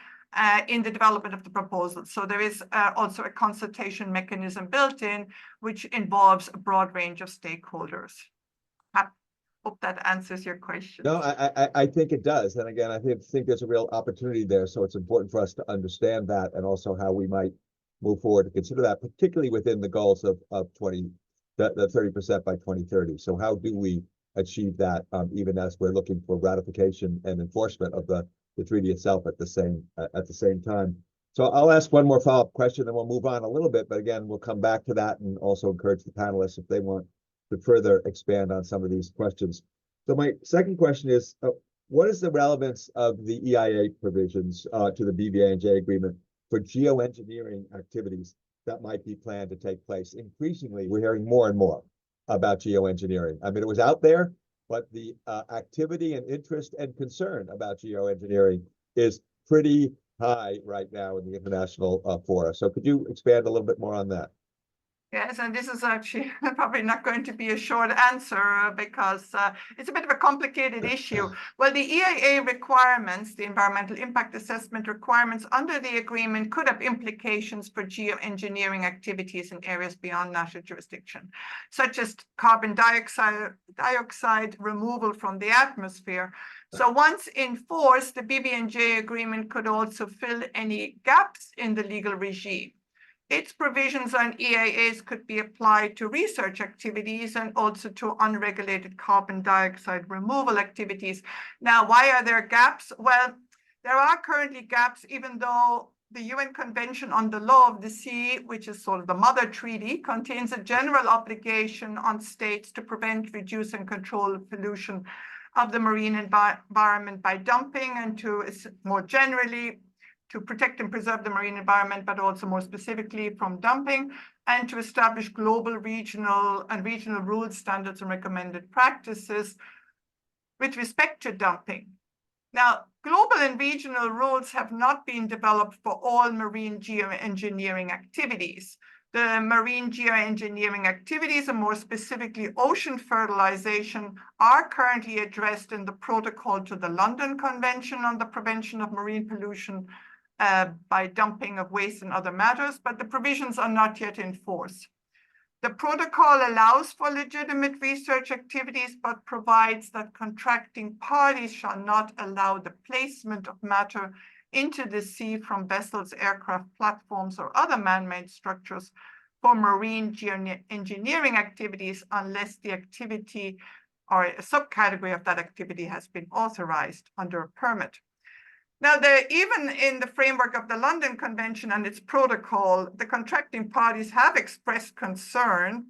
in the development of the proposal. So there is also a consultation mechanism built in, which involves a broad range of stakeholders. Hope that answers your question. No, I think it does. And again, I think there's a real opportunity there. So it's important for us to understand that and also how we might move forward to consider that, particularly within the goals of the 30% by 2030. So how do we achieve that, even as we're looking for ratification and enforcement of the treaty itself at the same time? So I'll ask one more follow-up question, and we'll move on a little bit. But again, we'll come back to that and also encourage the panelists if they want to further expand on some of these questions. So my second question is, what is the relevance of the EIA provisions to the BBNJ agreement for geoengineering activities that might be planned to take place? Increasingly, we're hearing more and more about geoengineering. I mean, it was out there, but the activity and interest and concern about geoengineering is pretty high right now in the international fora. So could you expand a little bit more on that? Yes, and this is actually probably not going to be a short answer because it's a bit of a complicated issue. Well, the EIA requirements, the environmental impact assessment requirements under the agreement could have implications for geoengineering activities in areas beyond national jurisdiction, such as carbon dioxide removal from the atmosphere. So once enforced, the BBNJ agreement could also fill any gaps in the legal regime. Its provisions on EIAs could be applied to research activities and also to unregulated carbon dioxide removal activities. Now, why are there gaps? Well, there are currently gaps, even though the UN Convention on the Law of the Sea, which is sort of the mother treaty, contains a general obligation on states to prevent, reduce, and control pollution of the marine environment by dumping, and to more generally to protect and preserve the marine environment, but also more specifically from dumping, and to establish global, regional rules, standards, and recommended practices with respect to dumping. Now, global and regional rules have not been developed for all marine geoengineering activities. The marine geoengineering activities, and more specifically ocean fertilization, are currently addressed in the protocol to the London Convention on the Prevention of Marine Pollution by dumping of waste and other matters, but the provisions are not yet in force. The protocol allows for legitimate research activities, but provides that contracting parties shall not allow the placement of matter into the sea from vessels, aircraft platforms, or other man-made structures for marine geoengineering activities unless the activity or a subcategory of that activity has been authorized under a permit. Now, even in the framework of the London Convention and its protocol, the contracting parties have expressed concern,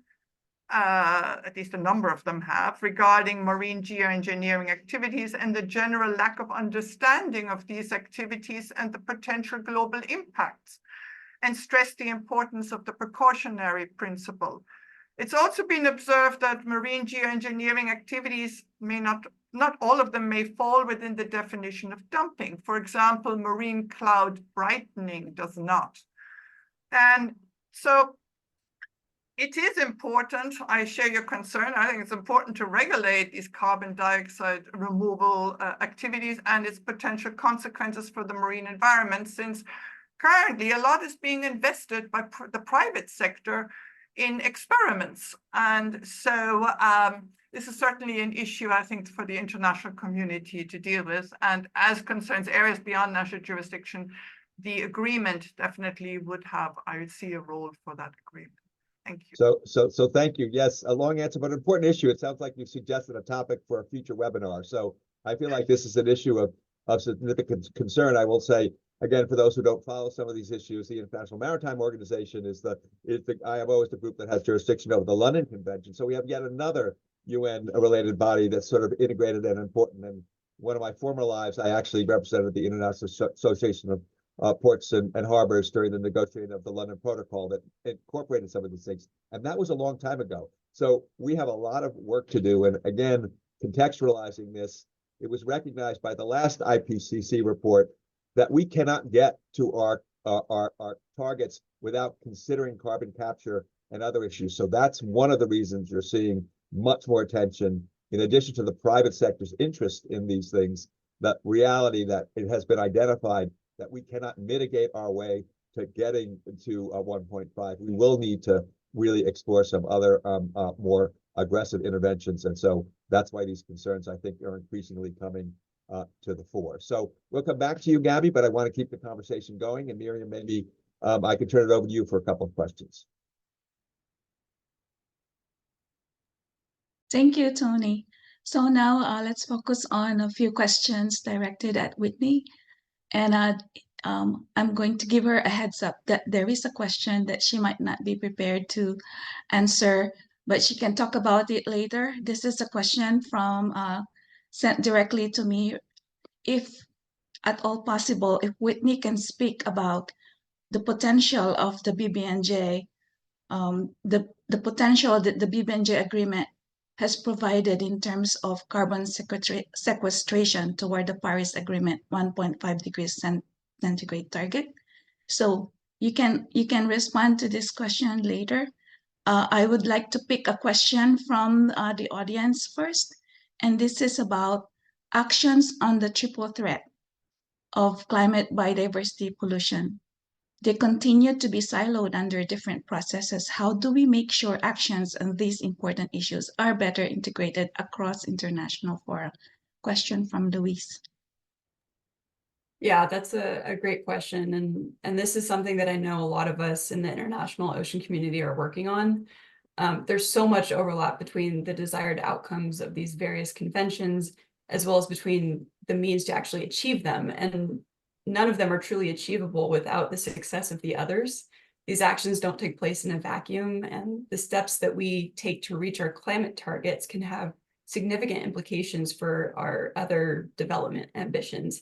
at least a number of them have, regarding marine geoengineering activities and the general lack of understanding of these activities and the potential global impacts, and stress the importance of the precautionary principle. It's also been observed that marine geoengineering activities may not all of them may fall within the definition of dumping. For example, marine cloud brightening does not. And so it is important, I share your concern, I think it's important to regulate these carbon dioxide removal activities and its potential consequences for the marine environment, since currently a lot is being invested by the private sector in experiments. And so this is certainly an issue, I think, for the international community to deal with. And as concerns areas beyond national jurisdiction, the agreement definitely would have, I would see, a role for that agreement. Thank you. So thank you. Yes, a long answer, but an important issue. It sounds like you suggested a topic for a future webinar. So I feel like this is an issue of significant concern. I will say, again, for those who don't follow some of these issues, the International Maritime Organization is the IMO is the group that has jurisdiction over the London Convention. So we have yet another UN-related body that's sort of integrated and important. And one of my former lives, I actually represented the International Association of Ports and Harbors during the negotiating of the London Protocol that incorporated some of these things. And that was a long time ago. So we have a lot of work to do. And again, contextualizing this, it was recognized by the last IPCC report that we cannot get to our targets without considering carbon capture and other issues. So that's one of the reasons you're seeing much more attention, in addition to the private sector's interest in these things, that reality that it has been identified that we cannot mitigate our way to getting to 1.5. We will need to really explore some other more aggressive interventions. And so that's why these concerns, I think, are increasingly coming to the fore. So we'll come back to you, Gabby, but I want to keep the conversation going. And Miriam, maybe I can turn it over to you for a couple of questions. Thank you, Tony. So now let's focus on a few questions directed at Whitney. And I'm going to give her a heads up that there is a question that she might not be prepared to answer, but she can talk about it later. This is a question from sent directly to me. If at all possible, if Whitney can speak about the potential of the BBNJ, the potential that the BBNJ agreement has provided in terms of carbon sequestration toward the Paris Agreement 1.5 degrees centigrade target. So you can respond to this question later. I would like to pick a question from the audience first, and this is about actions on the triple threat of climate, biodiversity, pollution. They continue to be siloed under different processes. How do we make sure actions on these important issues are better integrated across international fora? Question from Luis. Yeah, that's a great question. And this is something that I know a lot of us in the international ocean community are working on. There's so much overlap between the desired outcomes of these various conventions, as well as between the means to actually achieve them. And none of them are truly achievable without the success of the others. These actions don't take place in a vacuum, and the steps that we take to reach our climate targets can have significant implications for our other development ambitions.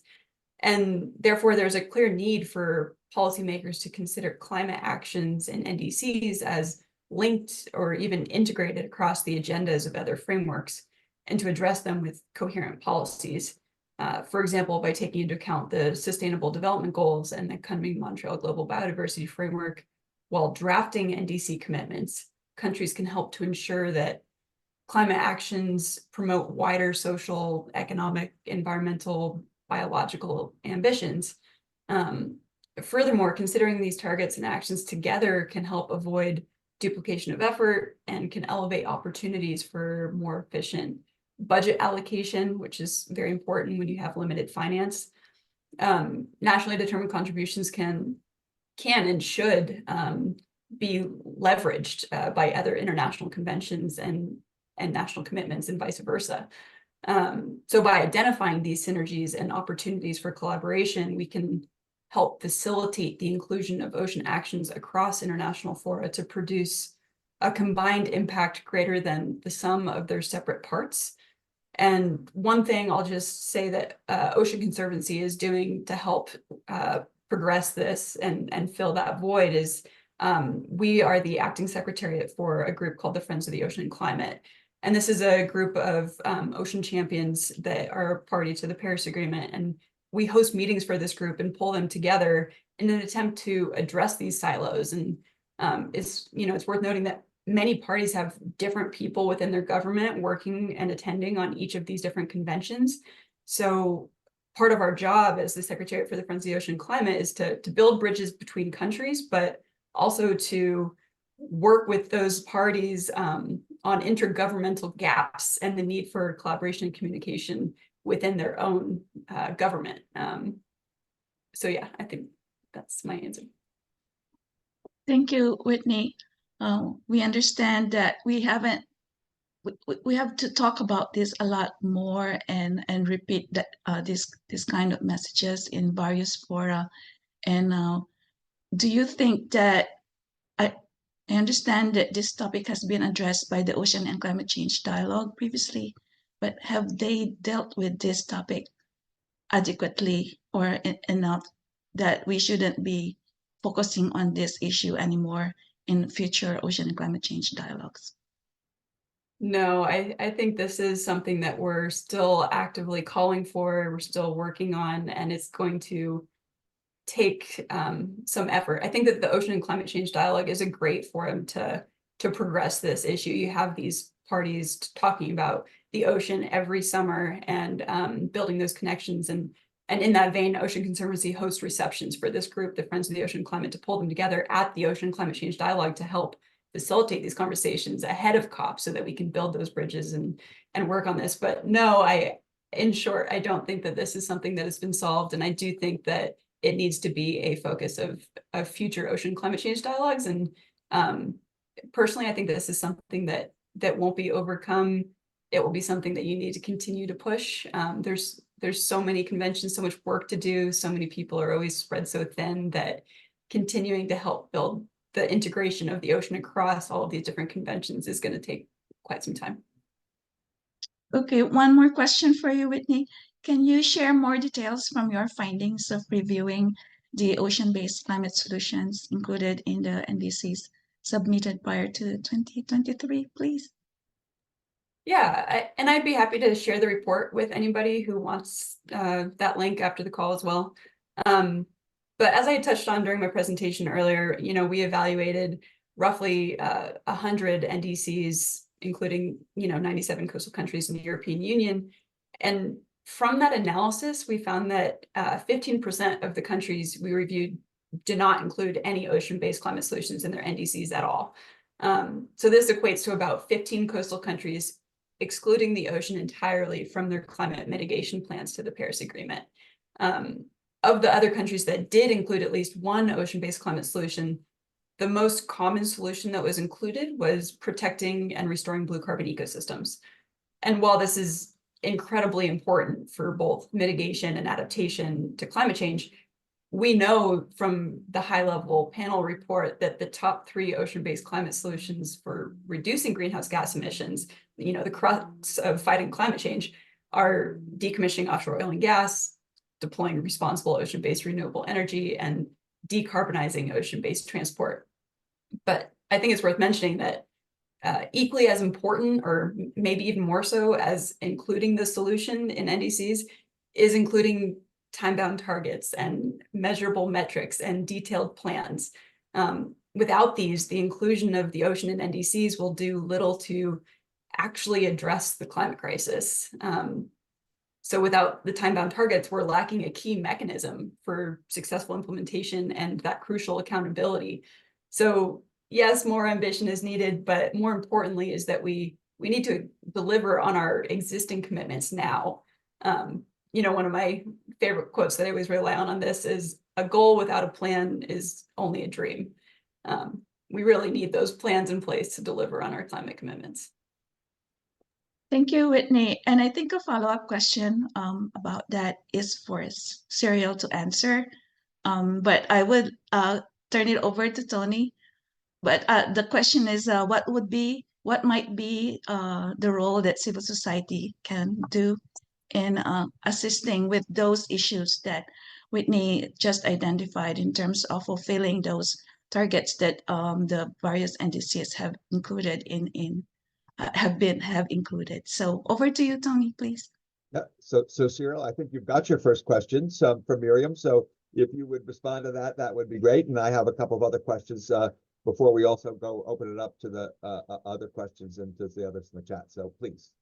And therefore, there's a clear need for policymakers to consider climate actions and NDCs as linked or even integrated across the agendas of other frameworks, and to address them with coherent policies. For example, by taking into account the Sustainable Development Goals and the Kunming-Montreal Global Biodiversity Framework, while drafting NDC commitments, countries can help to ensure that climate actions promote wider social, economic, environmental, biological ambitions. Furthermore, considering these targets and actions together can help avoid duplication of effort and can elevate opportunities for more efficient budget allocation, which is very important when you have limited finance. Nationally determined contributions can and should be leveraged by other international conventions and national commitments and vice versa. So by identifying these synergies and opportunities for collaboration, we can help facilitate the inclusion of ocean actions across international fora to produce a combined impact greater than the sum of their separate parts. And one thing I'll just say that Ocean Conservancy is doing to help progress this and fill that void is we are the acting secretariat for a group called the Friends of the Ocean and Climate. And this is a group of ocean champions that are party to the Paris Agreement. And we host meetings for this group and pull them together in an attempt to address these silos. And it's worth noting that many parties have different people within their government working and attending on each of these different conventions. So part of our job as the Secretariat for the Friends of the Ocean and Climate is to build bridges between countries, but also to work with those parties on intergovernmental gaps and the need for collaboration and communication within their own government. So yeah, I think that's my answer. Thank you, Whitney. We understand that we have to talk about this a lot more and repeat that this kind of messages in various fora. And do you think that I understand that this topic has been addressed by the Ocean and Climate Change Dialogue previously, but have they dealt with this topic adequately or enough that we shouldn't be focusing on this issue anymore in future ocean and climate change dialogues? No, I think this is something that we're still actively calling for, we're still working on, and it's going to take some effort. I think that the Ocean and Climate Change Dialogue is a great forum to progress this issue. You have these parties talking about the ocean every summer and building those connections. And And in that vein, Ocean Conservancy hosts receptions for this group, the Friends of the Ocean Climate, to pull them together at the Ocean Climate Change Dialogue to help facilitate these conversations ahead of COP so that we can build those bridges and work on this. But no, in short, I don't think that this is something that has been solved. And I do think that it needs to be a focus of future ocean climate change dialogues. And personally, I think this is something that won't be overcome. It will be something that you need to continue to push. There's so many conventions, so much work to do. So many people are always spread so thin that continuing to help build the integration of the ocean across all of these different conventions is going to take quite some time. Okay, one more question for you, Whitney. Can you share more details from your findings of reviewing the ocean-based climate solutions included in the NDCs submitted prior to 2023, please? Yeah, and I'd be happy to share the report with anybody who wants that link after the call as well. But as I touched on during my presentation earlier, we evaluated roughly 100 NDCs, including 97 coastal countries in the European Union. And from that analysis, we found that 15% of the countries we reviewed did not include any ocean-based climate solutions in their NDCs at all. So this equates to about 15 coastal countries excluding the ocean entirely from their climate mitigation plans to the Paris Agreement. Of the other countries that did include at least one ocean-based climate solution, the most common solution that was included was protecting and restoring blue carbon ecosystems. And while this is incredibly important for both mitigation and adaptation to climate change, we know from the high-level panel report that the top 3 ocean-based climate solutions for reducing greenhouse gas emissions, the crux of fighting climate change, are decommissioning offshore oil and gas, deploying responsible ocean-based renewable energy, and decarbonizing ocean-based transport. But I think it's worth mentioning that equally as important, or maybe even more so, as including the solution in NDCs is including time-bound targets and measurable metrics and detailed plans. Without these, the inclusion of the ocean in NDCs will do little to actually address the climate crisis. So without the time-bound targets, we're lacking a key mechanism for successful implementation and that crucial accountability. So yes, more ambition is needed, but more importantly is that we need to deliver on our existing commitments now. One of my favorite quotes that I always rely on this is, "A goal without a plan is only a dream." We really need those plans in place to deliver on our climate commitments. Thank you, Whitney. And I think a follow-up question about that is for Cyril to answer. But I would turn it over to Tony. But the question is, what might be the role that civil society can do in assisting with those issues that Whitney just identified in terms of fulfilling those targets that the various NDCs have included have included. So over to you, Tony, please. Yeah, so Cyril, I think you've got your first questions from Miriam. So if you would respond to that, that would be great. And I have a couple of other questions before we also go open it up to the other questions and to the others in the chat. So please.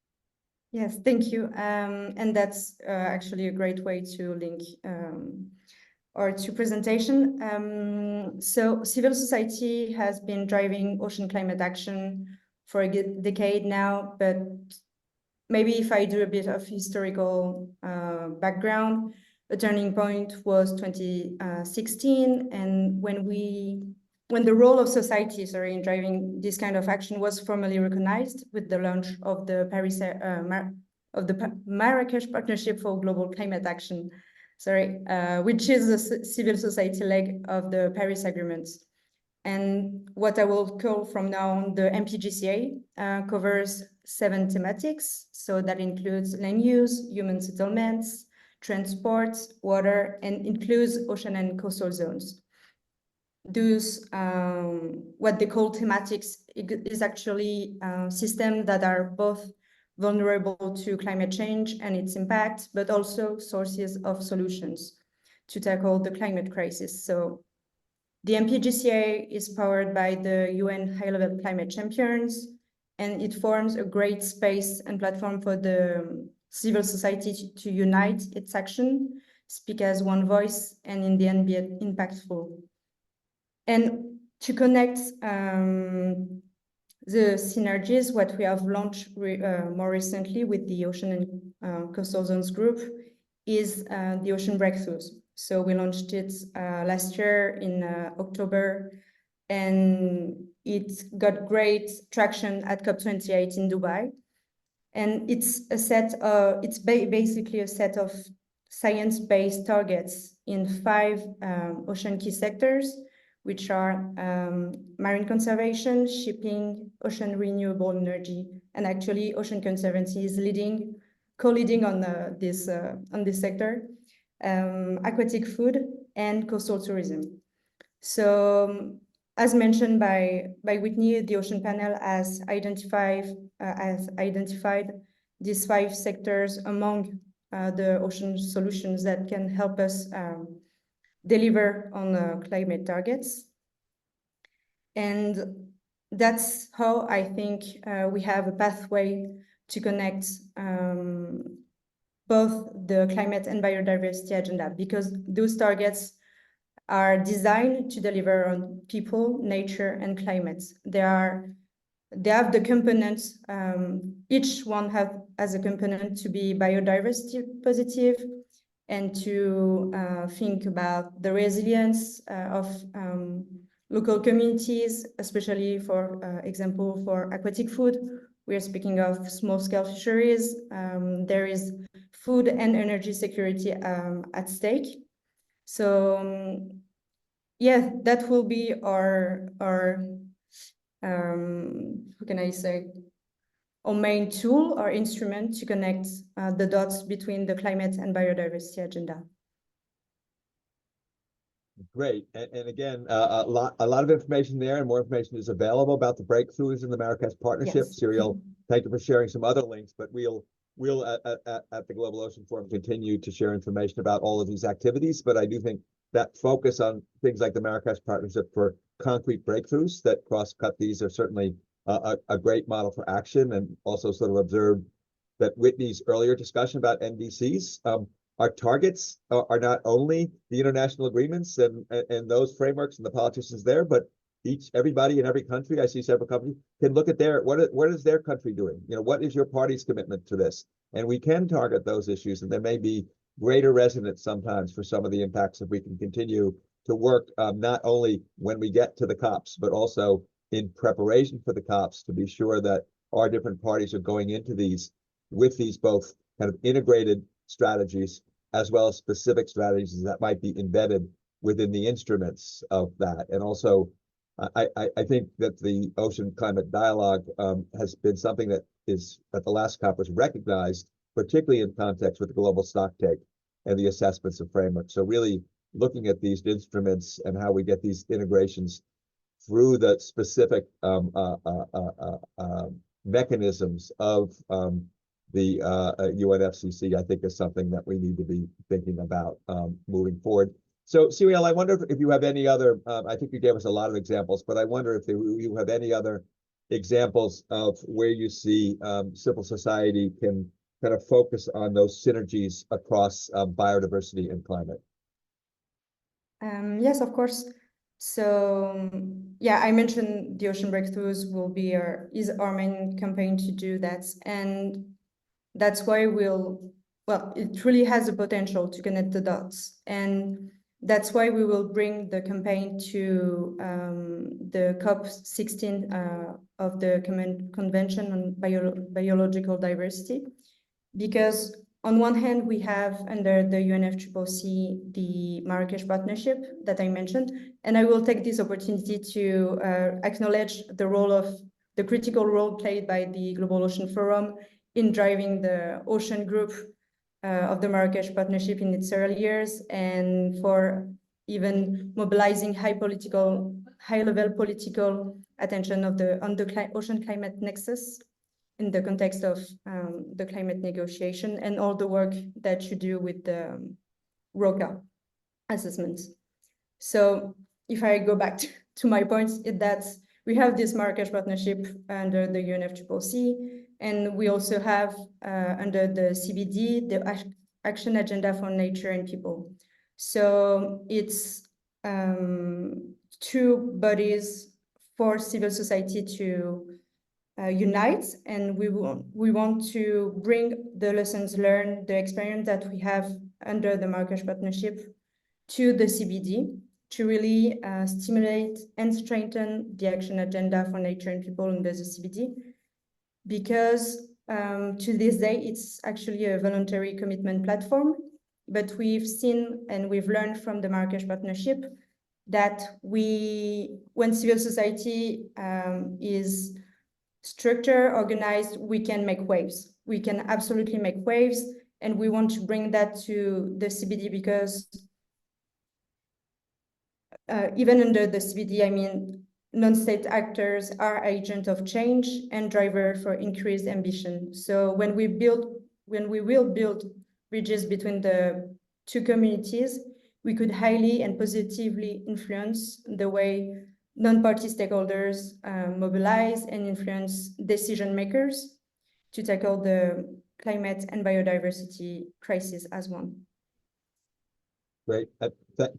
Yes, thank you. And that's actually a great way to link our 2 presentation. So civil society has been driving ocean climate action for a good decade now, but maybe if I do a bit of historical background, the turning point was 2016, and when the role of society, in driving this kind of action was formally recognized with the launch of the Marrakesh Partnership for Global Climate Action, which is the civil society leg of the Paris Agreement. And what I will call from now on the MPGCA covers 7 thematics. So that includes land use, human settlements, transport, water, and includes ocean and coastal zones. Those, what they call thematics, is actually systems that are both vulnerable to climate change and its impact, but also sources of solutions to tackle the climate crisis. So the MPGCA is powered by the UN High-Level Climate Champions, and it forms a great space and platform for the civil society to unite its action speak as one voice, and in the end be impactful. And to connect the synergies, what we have launched more recently with the Ocean and Coastal Zones Group is the Ocean Breakthroughs. So we launched it last year in October, and it got great traction at COP28 in Dubai. And it's a set of, basically a set of science-based targets in 5 ocean key sectors, which are marine conservation, shipping, ocean renewable energy, and actually Ocean Conservancy is co-leading on this sector, aquatic food, and coastal tourism. So as mentioned by Whitney, the Ocean Panel has identified these 5 sectors among the ocean solutions that can help us deliver on climate targets. And that's how I think we have a pathway to connect both the climate and biodiversity agenda, because those targets are designed to deliver on people, nature, and climate. They have the components, each one has a component to be biodiversity positive, and to think about the resilience of local communities, especially for example, for aquatic food. We are speaking of small-scale fisheries. There is food and energy security at stake. So yeah, that will be our how can I say, our main tool, our instrument to connect the dots between the climate and biodiversity agenda. Great. And again, a lot of information there, and more information is available about the breakthroughs in the Marrakesh Partnership. Yes. Cyril, thank you for sharing some other links, but we'll at the Global Ocean Forum continue to share information about all of these activities. But I do think that focus on things like the Marrakesh Partnership for concrete breakthroughs that cross-cut these are certainly a great model for action, and also sort of observed that Whitney's earlier discussion about NDCs. Our targets are not only the international agreements and those frameworks and the politicians there, but everybody in every country, I see several companies, can look at what is their country doing? You know, what is your party's commitment to this? And we can target those issues, and there may be greater resonance sometimes for some of the impacts if we can continue to work not only when we get to the COPs, but also in preparation for the COPs, to be sure that our different parties are going into these with these both kind of integrated strategies as well as specific strategies that might be embedded within the instruments of that. And also, I think that the Ocean Climate Dialogue has been something that is, at the last COP, was recognized, particularly in context with the global stocktake and the assessments of framework. So really looking at these instruments and how we get these integrations through the specific mechanisms of the UNFCCC, I think is something that we need to be thinking about moving forward. So Cyril, I wonder if you have any other, I think you gave us a lot of examples, but I wonder if you have any other examples of where you see civil society can kind of focus on those synergies across biodiversity and climate. Yes, of course. So yeah, I mentioned the Ocean Breakthroughs is our main campaign to do that, and that's why it really has the potential to connect the dots, and that's why we will bring the campaign to the COP16 of the Convention on Biological Diversity, because on one hand, we have under the UNFCCC the Marrakesh Partnership that I mentioned, and I will take this opportunity to acknowledge the critical role played by the Global Ocean Forum in driving the ocean group of the Marrakesh Partnership in its early years, and for even mobilizing high-level political attention on the ocean climate nexus in the context of the climate negotiation, and all the work that you do with the ROCA assessments. So if I go back to my points, that's we have this Marrakesh Partnership under the UNFCCC, and we also have under the CBD, the action agenda for nature and people. So it's two bodies for civil society to unite, and we want to bring the lessons learned, the experience that we have under the Marrakesh Partnership to the CBD to really stimulate and strengthen the action agenda for nature and people under the CBD, because to this day, it's actually a voluntary commitment platform, but we've seen and we've learned from the Marrakesh Partnership that when civil society is structured, organized, we can make waves. We can absolutely make waves, and we want to bring that to the CBD because even under the CBD, I mean, non-state actors are agents of change and driver for increased ambition. So when we will build bridges between the two communities, we could highly and positively influence the way non-party stakeholders mobilize and influence decision makers to tackle the climate and biodiversity crisis as one. Great.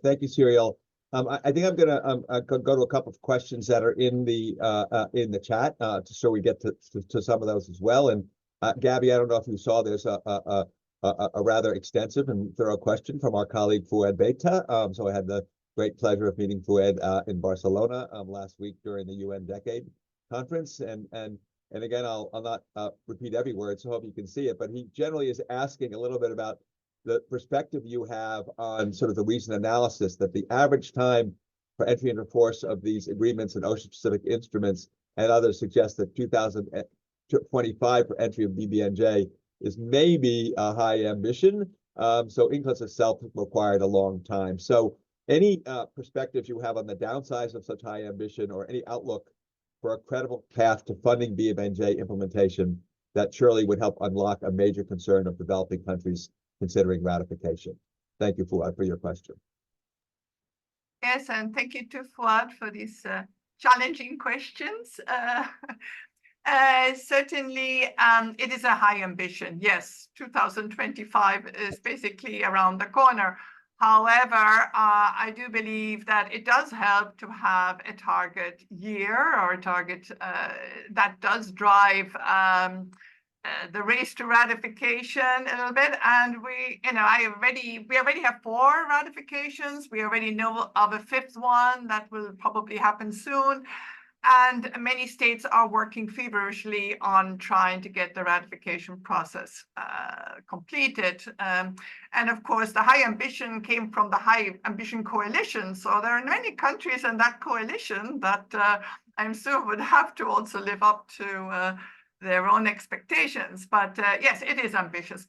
Thank you, Cyril. I think I'm gonna go to a couple of questions that are in the chat, so we get to some of those as well. And Gabby, I don't know if you saw, there's a rather extensive and thorough question from our colleague Fouad Beita. So I had the great pleasure of meeting Fouad in Barcelona last week during the UN Decade Conference. And again, I'll not repeat every word, so I hope you can see it. But he generally is asking a little bit about the perspective you have on sort of the recent analysis that the average time for entry into force of these agreements and ocean-specific instruments and others suggest that 2025 for entry of BBNJ is maybe a high ambition. So UNCLOS itself required a long time. So any perspectives you have on the downsides of such high ambition, or any outlook for a credible path to funding BBNJ implementation that surely would help unlock a major concern of developing countries considering ratification? Thank you, Fouad, for your question. Yes, and thank you to Fouad for these challenging questions. Certainly, it is a high ambition. Yes, 2025 is basically around the corner. However, I do believe that it does help to have a target year, or a target that does drive the race to ratification a little bit. And we already have 4 ratifications. We already know of a 5th one that will probably happen soon. And many states are working feverishly on trying to get the ratification process completed. And of course, the high ambition came from the High Ambition Coalition. So there are many countries in that coalition that I'm sure would have to also live up to their own expectations. But yes, it is ambitious.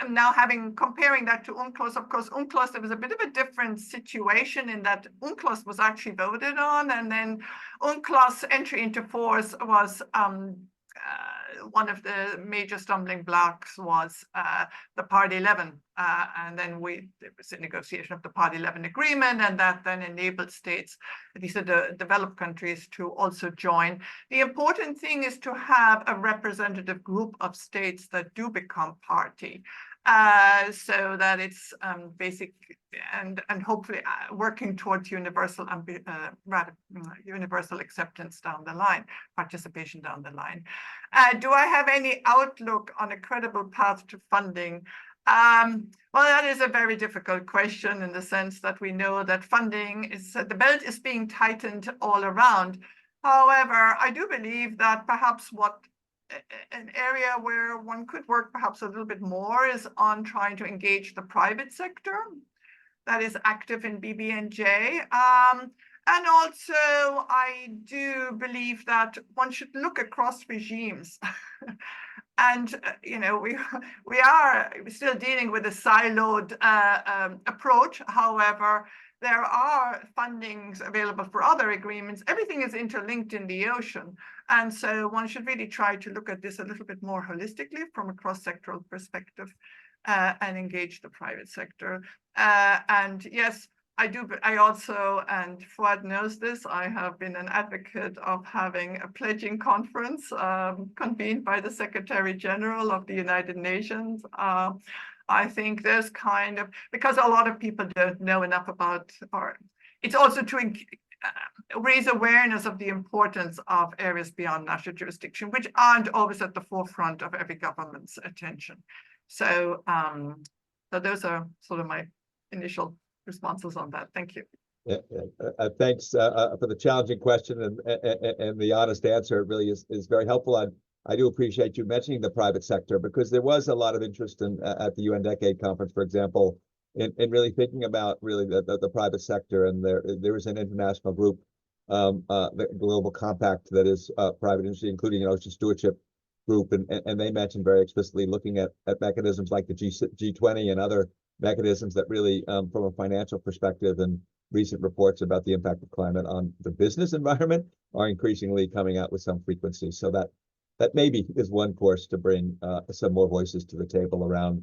Now, comparing that to UNCLOS, of course, UNCLOS, there was a bit of a different situation in that UNCLOS was actually voted on, and then UNCLOS entry into force was one of the major stumbling blocks was the Part 11. And then there was a negotiation of the Part 11 agreement, and that then enabled states, these are the developed countries, to also join. The important thing is to have a representative group of states that do become party, so that it's basic and hopefully working towards universal acceptance down the line, participation down the line. Do I have any outlook on a credible path to funding? Well, that is a very difficult question, in the sense that we know that funding is, the belt is being tightened all around. However, I do believe that perhaps an area where one could work perhaps a little bit more is on trying to engage the private sector that is active in BBNJ. And also, I do believe that one should look across regimes. And we are still dealing with a siloed approach. However, there are fundings available for other agreements. Everything is interlinked in the ocean. And so one should really try to look at this a little bit more holistically from a cross-sectoral perspective, and engage the private sector. And yes, I also, and Fouad knows this, I have been an advocate of having a pledging conference convened by the Secretary General of the United Nations I think there's kind of, because a lot of people don't know enough about, or it's also to raise awareness of the importance of areas beyond national jurisdiction, which aren't always at the forefront of every government's attention. So, so those are sort of my initial responses on that. Thank you. Yeah, thanks for the challenging question and the honest answer. It really is very helpful. I do appreciate you mentioning the private sector, because there was a lot of interest in at the UN Decade Conference, for example, in really thinking about really the private sector. And there is an international group, the Global Compact, that is private industry, including an ocean stewardship group, and they mentioned very explicitly looking at mechanisms like the G20 and other mechanisms that really, from a financial perspective, and recent reports about the impact of climate on the business environment are increasingly coming out with some frequency. So that maybe is one course to bring some more voices to the table around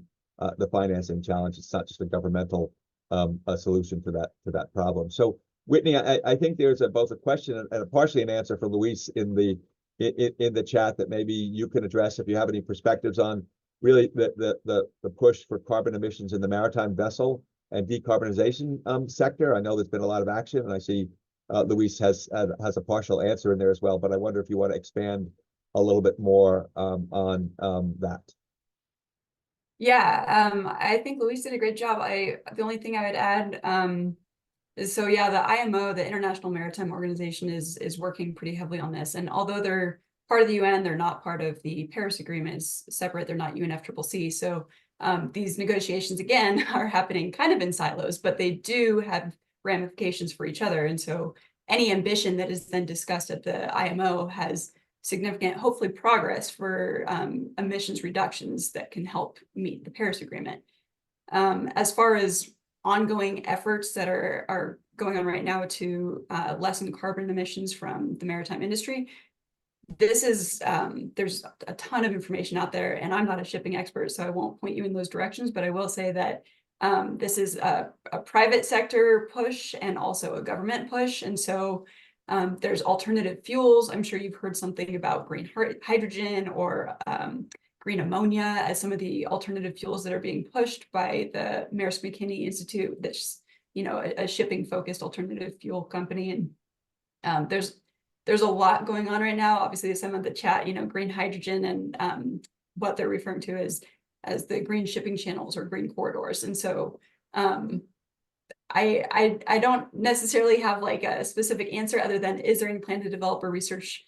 the financing challenge. It's not just a governmental a solution to that problem. So Whitney, I think there's both a question and partially an answer for Luis in the chat that maybe you can address if you have any perspectives on really the push for carbon emissions in the maritime vessel and decarbonization sector. I know there's been a lot of action, and I see Luis has a partial answer in there as well, but I wonder if you want to expand a little bit more on that. Yeah, I think Luis did a great job. The only thing I would add is, so yeah, the IMO, the International Maritime Organization, is working pretty heavily on this. And although they're part of the UN, they're not part of the Paris Agreement. It's separate. They're not UNFCCC. So these negotiations, again, are happening kind of in silos, but they do have ramifications for each other. And so any ambition that is then discussed at the IMO has significant, hopefully, progress for emissions reductions that can help meet the Paris Agreement. As far as ongoing efforts that are going on right now to lessen carbon emissions from the maritime industry, this is, there's a ton of information out there, and I'm not a shipping expert, so I won't point you in those directions, but I will say that this is a private sector push and also a government push. And so there's alternative fuels. I'm sure you've heard something about green hydrogen or green ammonia as some of the alternative fuels that are being pushed by the Maersk McKinney Institute, that's, you know, a shipping focused alternative fuel company. And there's a lot going on right now. Obviously, some of the chat, you know, green hydrogen and what they're referring to as the green shipping channels or green corridors. And so I don't necessarily have like a specific answer other than, is there any plan to develop or research?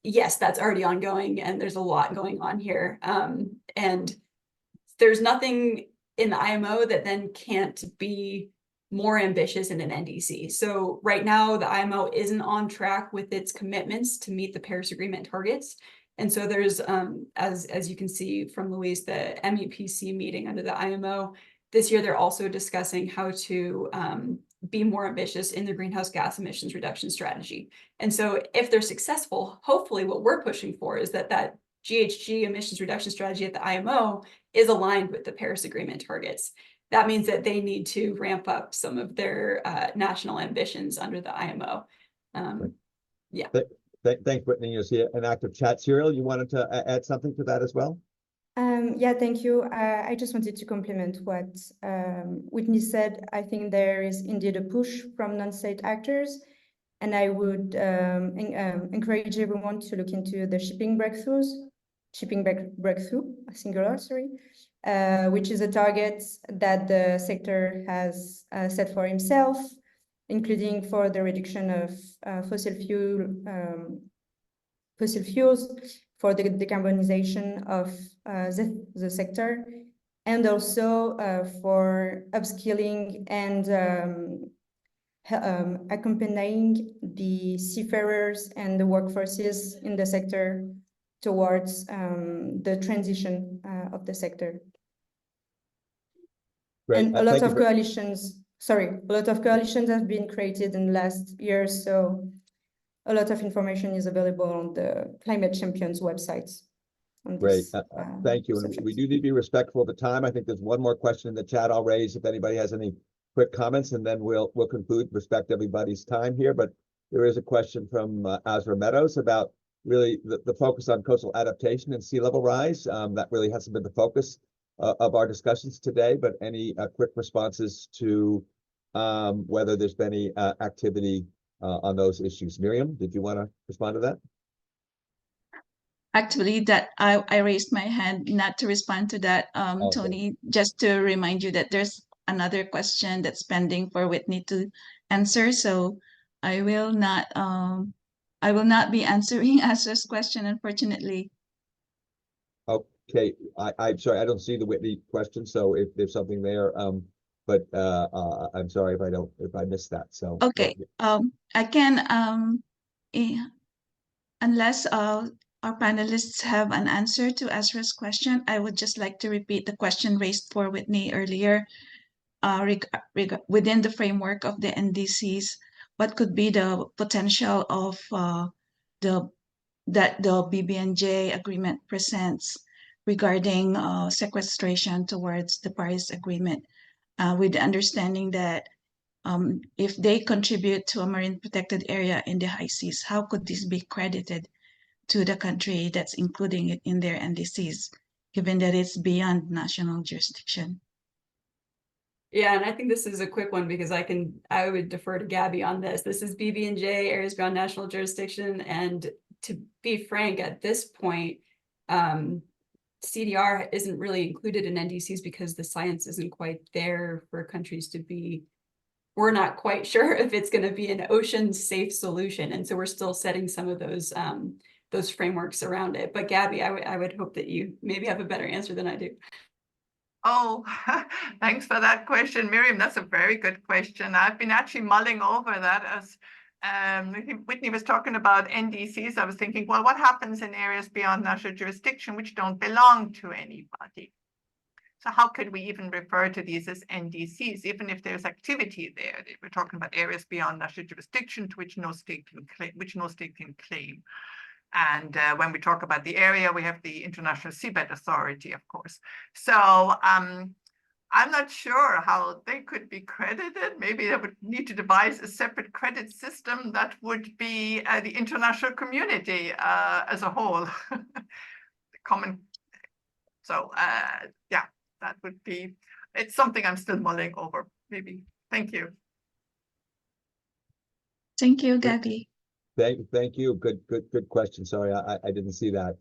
Yes, that's already ongoing, and there's a lot going on here. And there's nothing in the IMO that then can't be more ambitious in an NDC. So right now, the IMO isn't on track with its commitments to meet the Paris Agreement targets. And so there's, as you can see from Luis, the MEPC meeting under the IMO, this year, they're also discussing how to be more ambitious in the greenhouse gas emissions reduction strategy. And so if they're successful, hopefully what we're pushing for is that GHG emissions reduction strategy at the IMO is aligned with the Paris Agreement targets. That means that they need to ramp up some of their national ambitions under the IMO. Yeah. Thanks, Whitney. You see an active chat. Cyril, you wanted to add something to that as well? Yeah, thank you. I just wanted to complement what Whitney said. I think there is indeed a push from non-state actors, and I would encourage everyone to look into the shipping breakthrough, singular, sorry, which is a target that the sector has set for himself, including for the reduction of fossil fuels, for the decarbonization of the sector, and also for upskilling and accompanying the seafarers and the workforces in the sector towards the transition of the sector. Great. And a lot of coalitions have been created in the last year, so a lot of information is available on the Climate Champions websites. Great. Thank you. And we do need to be respectful of the time. I think there's one more question in the chat I'll raise if anybody has any quick comments, and then we'll conclude, respect everybody's time here. But there is a question from Azra Meadows about really the focus on coastal adaptation and sea level rise. That really hasn't been the focus of our discussions today, but any quick responses to whether there's been any activity on those issues. Miriam, did you want to respond to that? Actually, that I raised my hand not to respond to that, Okay. Tony, just to remind you that there's another question that's pending for Whitney to answer. So I will not be answering Asra's question, unfortunately. Okay, I'm sorry, I don't see the Whitney question, so if there's something there, but I'm sorry if I missed that. So Okay, I can unless our panelists have an answer to Asra's question, I would just like to repeat the question raised for Whitney earlier. Within the framework of the NDCs, what could be the potential of that the BBNJ agreement presents regarding sequestration towards the Paris Agreement, with the understanding that if they contribute to a marine protected area in the high seas, how could this be credited to the country that's including it in their NDCs, given that it's beyond national jurisdiction? Yeah, and I think this is a quick one because I would defer to Gabby on this. This is BBNJ, areas beyond national jurisdiction, and to be frank, at this point, CDR isn't really included in NDCs because the science isn't quite there for countries to be. We're not quite sure if it's going to be an ocean safe solution, and so we're still setting some of those frameworks around it. But Gabby, I would hope that you maybe have a better answer than I do. Oh, thanks for that question, Miriam. That's a very good question. I've been actually mulling over that as Whitney was talking about NDCs. I was thinking, well, what happens in areas beyond national jurisdiction which don't belong to anybody? So how could we even refer to these as NDCs, even if there's activity there? We're talking about areas beyond national jurisdiction to which no state can claim. And when we talk about the area, we have the International Seabed Authority, of course. So I'm not sure how they could be credited. Maybe they would need to devise a separate credit system that would be the international community as a whole. Common. So yeah, that would be, it's something I'm still mulling over, maybe. Thank you. Thank you, Gabby. Thank you. Good question. Sorry, I didn't see that.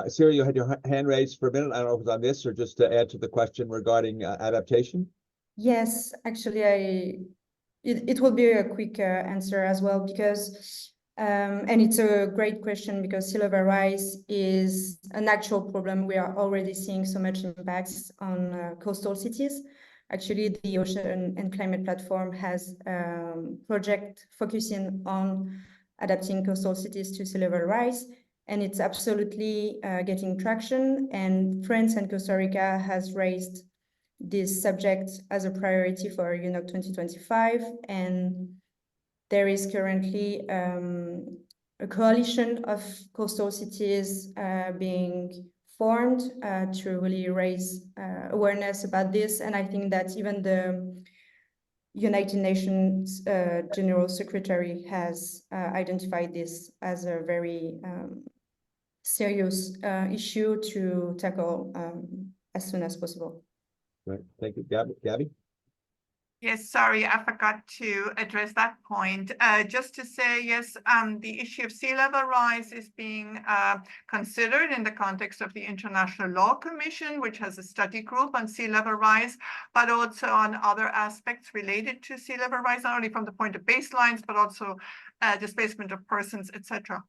Sarah, you had your hand raised for a minute. I don't know if it's on this or just to add to the question regarding adaptation. Yes, actually, it will be a quick answer as well, because and it's a great question because sea level rise is an actual problem. We are already seeing so much impacts on coastal cities. Actually, the Ocean and Climate Platform has a project focusing on adapting coastal cities to sea level rise, and it's absolutely getting traction. And France and Costa Rica has raised this subject as a priority for UNOC 2025, and there is currently a coalition of coastal cities being formed to really raise awareness about this. And I think that even the United Nations General Secretary has identified this as a very serious issue to tackle as soon as possible. Right. Thank you, Gabby. Yes, sorry, I forgot to address that point. Just to say, yes, the issue of sea level rise is being considered in the context of the International Law Commission, which has a study group on sea level rise, but also on other aspects related to sea level rise, not only from the point of baselines, but also displacement of persons, etc.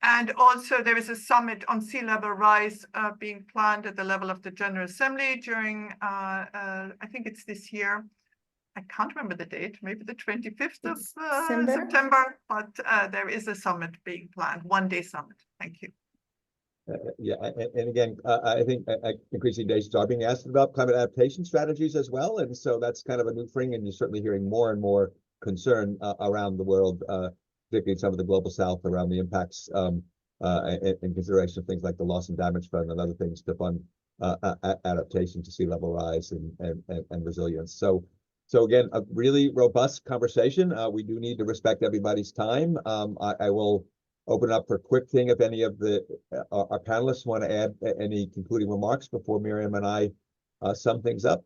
And also there is a summit on sea level rise being planned at the level of the General Assembly during, I think it's this year. I can't remember the date, maybe the 25th of September, but there is a summit being planned, one-day summit. Thank you. Yeah, and again, I think increasing nations are being asked about climate adaptation strategies as well. And so that's kind of a new thing, and you're certainly hearing more and more concern around the world, particularly in some of the global south, around the impacts in consideration of things like the loss and damage fund and other things to fund adaptation to sea level rise and resilience. So again, a really robust conversation. We do need to respect everybody's time. I will open up for a quick thing if any of our panelists want to add any concluding remarks before Miriam and I sum things up.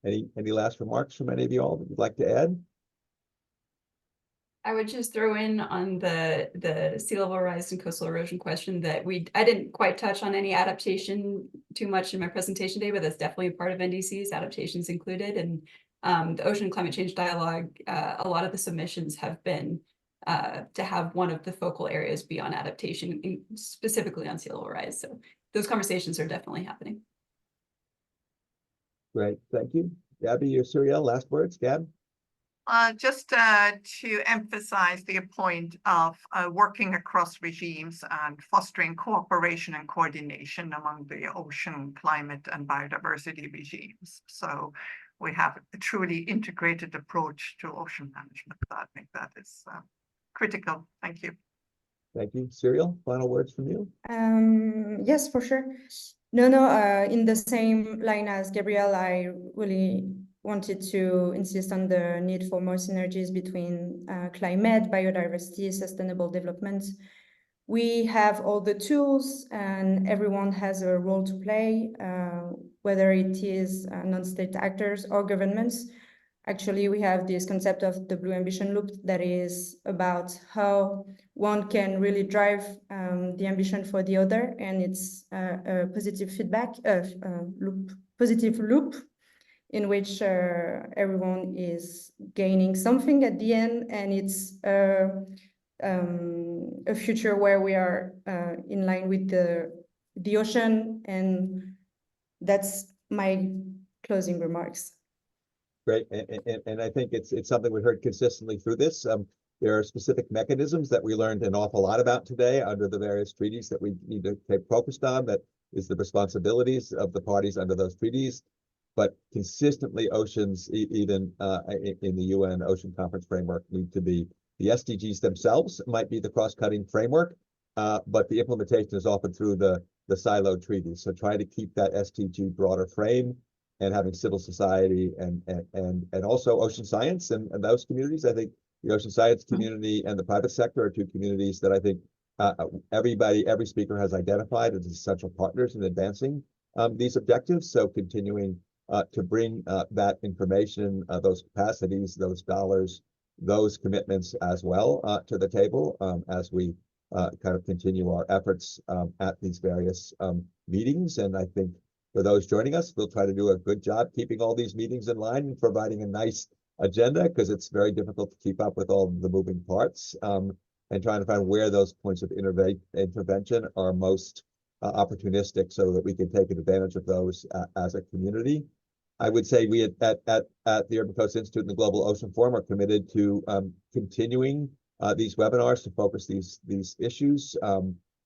Any last remarks from any of you all that you'd like to add? I would just throw in on the sea level rise and coastal erosion question that I didn't quite touch on any adaptation too much in my presentation today, but that's definitely a part of NDCs, adaptations included. And the ocean and climate change dialogue, a lot of the submissions have been to have one of the focal areas be on adaptation, specifically on sea level rise. So those conversations are definitely happening. Great, thank you. Gabby or Suriel, last words, Gab? Just to emphasize the point of working across regimes and fostering cooperation and coordination among the ocean, climate, and biodiversity regimes. So we have a truly integrated approach to ocean management. I think that is critical. Thank you. Thank you. Suriel, final words from you? Yes, for sure. No, in the same line as Gabrielle, I really wanted to insist on the need for more synergies between climate, biodiversity, sustainable development. We have all the tools and everyone has a role to play, whether it is non-state actors or governments. Actually, we have this concept of the Blue Ambition Loop that is about how one can really drive the ambition for the other, and it's a positive feedback positive loop in which everyone is gaining something at the end, and it's a future where we are in line with the ocean, and that's my closing remarks. Great, and I think it's something we heard consistently through this. There are specific mechanisms that we learned an awful lot about today under the various treaties that we need to stay focused on. That is the responsibilities of the parties under those treaties. But consistently, oceans, even in the UN Ocean Conference framework, need to be the SDGs themselves might be the cross-cutting framework, but the implementation is often through the siloed treaties. So try to keep that SDG broader frame, and having civil society and also ocean science and those communities. I think the ocean science community and the private sector are two communities that I think every speaker has identified as essential partners in advancing these objectives. So continuing to bring that information, those capacities, those dollars, those commitments as well to the table as we kind of continue our efforts at these various meetings. And I think for those joining us, we'll try to do a good job keeping all these meetings in line and providing a nice agenda, because it's very difficult to keep up with all the moving parts, and trying to find where those points of intervention are most opportunistic so that we can take advantage of those as a community. I would say we at the Urban Coast Institute and the Global Ocean Forum are committed to continuing these webinars to focus these issues.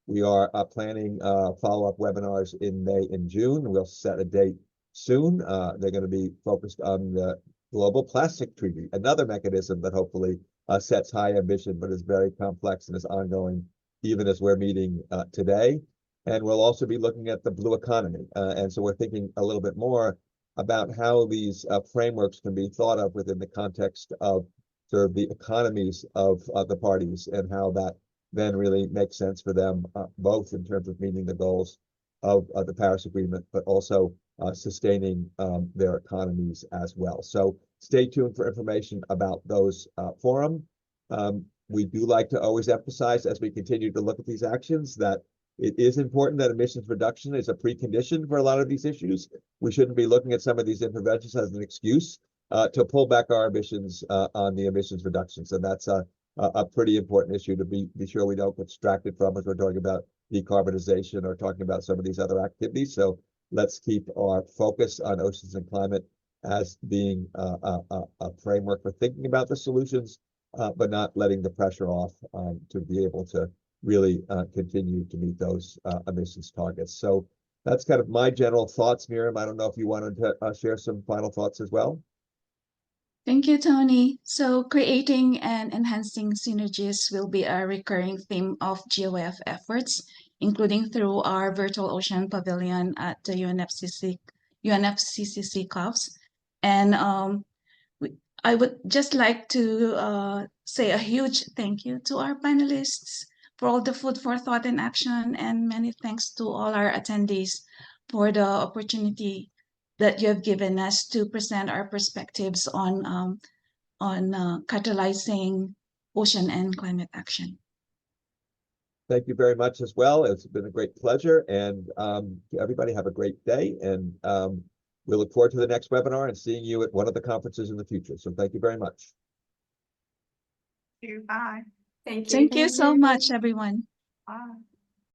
We are planning follow-up webinars in May and June. We'll set a date soon. They're going to be focused on the Global Plastic Treaty, another mechanism that hopefully sets high ambition, but is very complex and is ongoing even as we're meeting today. And we'll also be looking at the blue economy. And so we're thinking a little bit more about how these frameworks can be thought of within the context of sort of the economies of the parties, and how that then really makes sense for them, both in terms of meeting the goals of the Paris Agreement, but also sustaining their economies as well. So stay tuned for information about those forum. We do like to always emphasize, as we continue to look at these actions, that it is important that emissions reduction is a precondition for a lot of these issues. We shouldn't be looking at some of these interventions as an excuse to pull back our emissions on the emissions reductions. And that's a pretty important issue to be sure we don't get distracted from as we're talking about decarbonization or talking about some of these other activities. So let's keep our focus on oceans and climate as being a framework for thinking about the solutions, but not letting the pressure off to be able to really continue to meet those emissions targets. So that's kind of my general thoughts. Miriam, I don't know if you wanted to share some final thoughts as well. Thank you, Tony. So creating and enhancing synergies will be a recurring theme of GOF efforts, including through our virtual ocean pavilion at the UNFCCC COFs. And I would just like to say a huge thank you to our panelists for all the food for thought and action, and many thanks to all our attendees for the opportunity that you have given us to present our perspectives on catalyzing ocean and climate action. Thank you very much as well. It's been a great pleasure, and everybody have a great day, and we look forward to the next webinar and seeing you at one of the conferences in the future. So thank you very much. Thank you. Bye. Thank you. Thank you so much, everyone. Bye.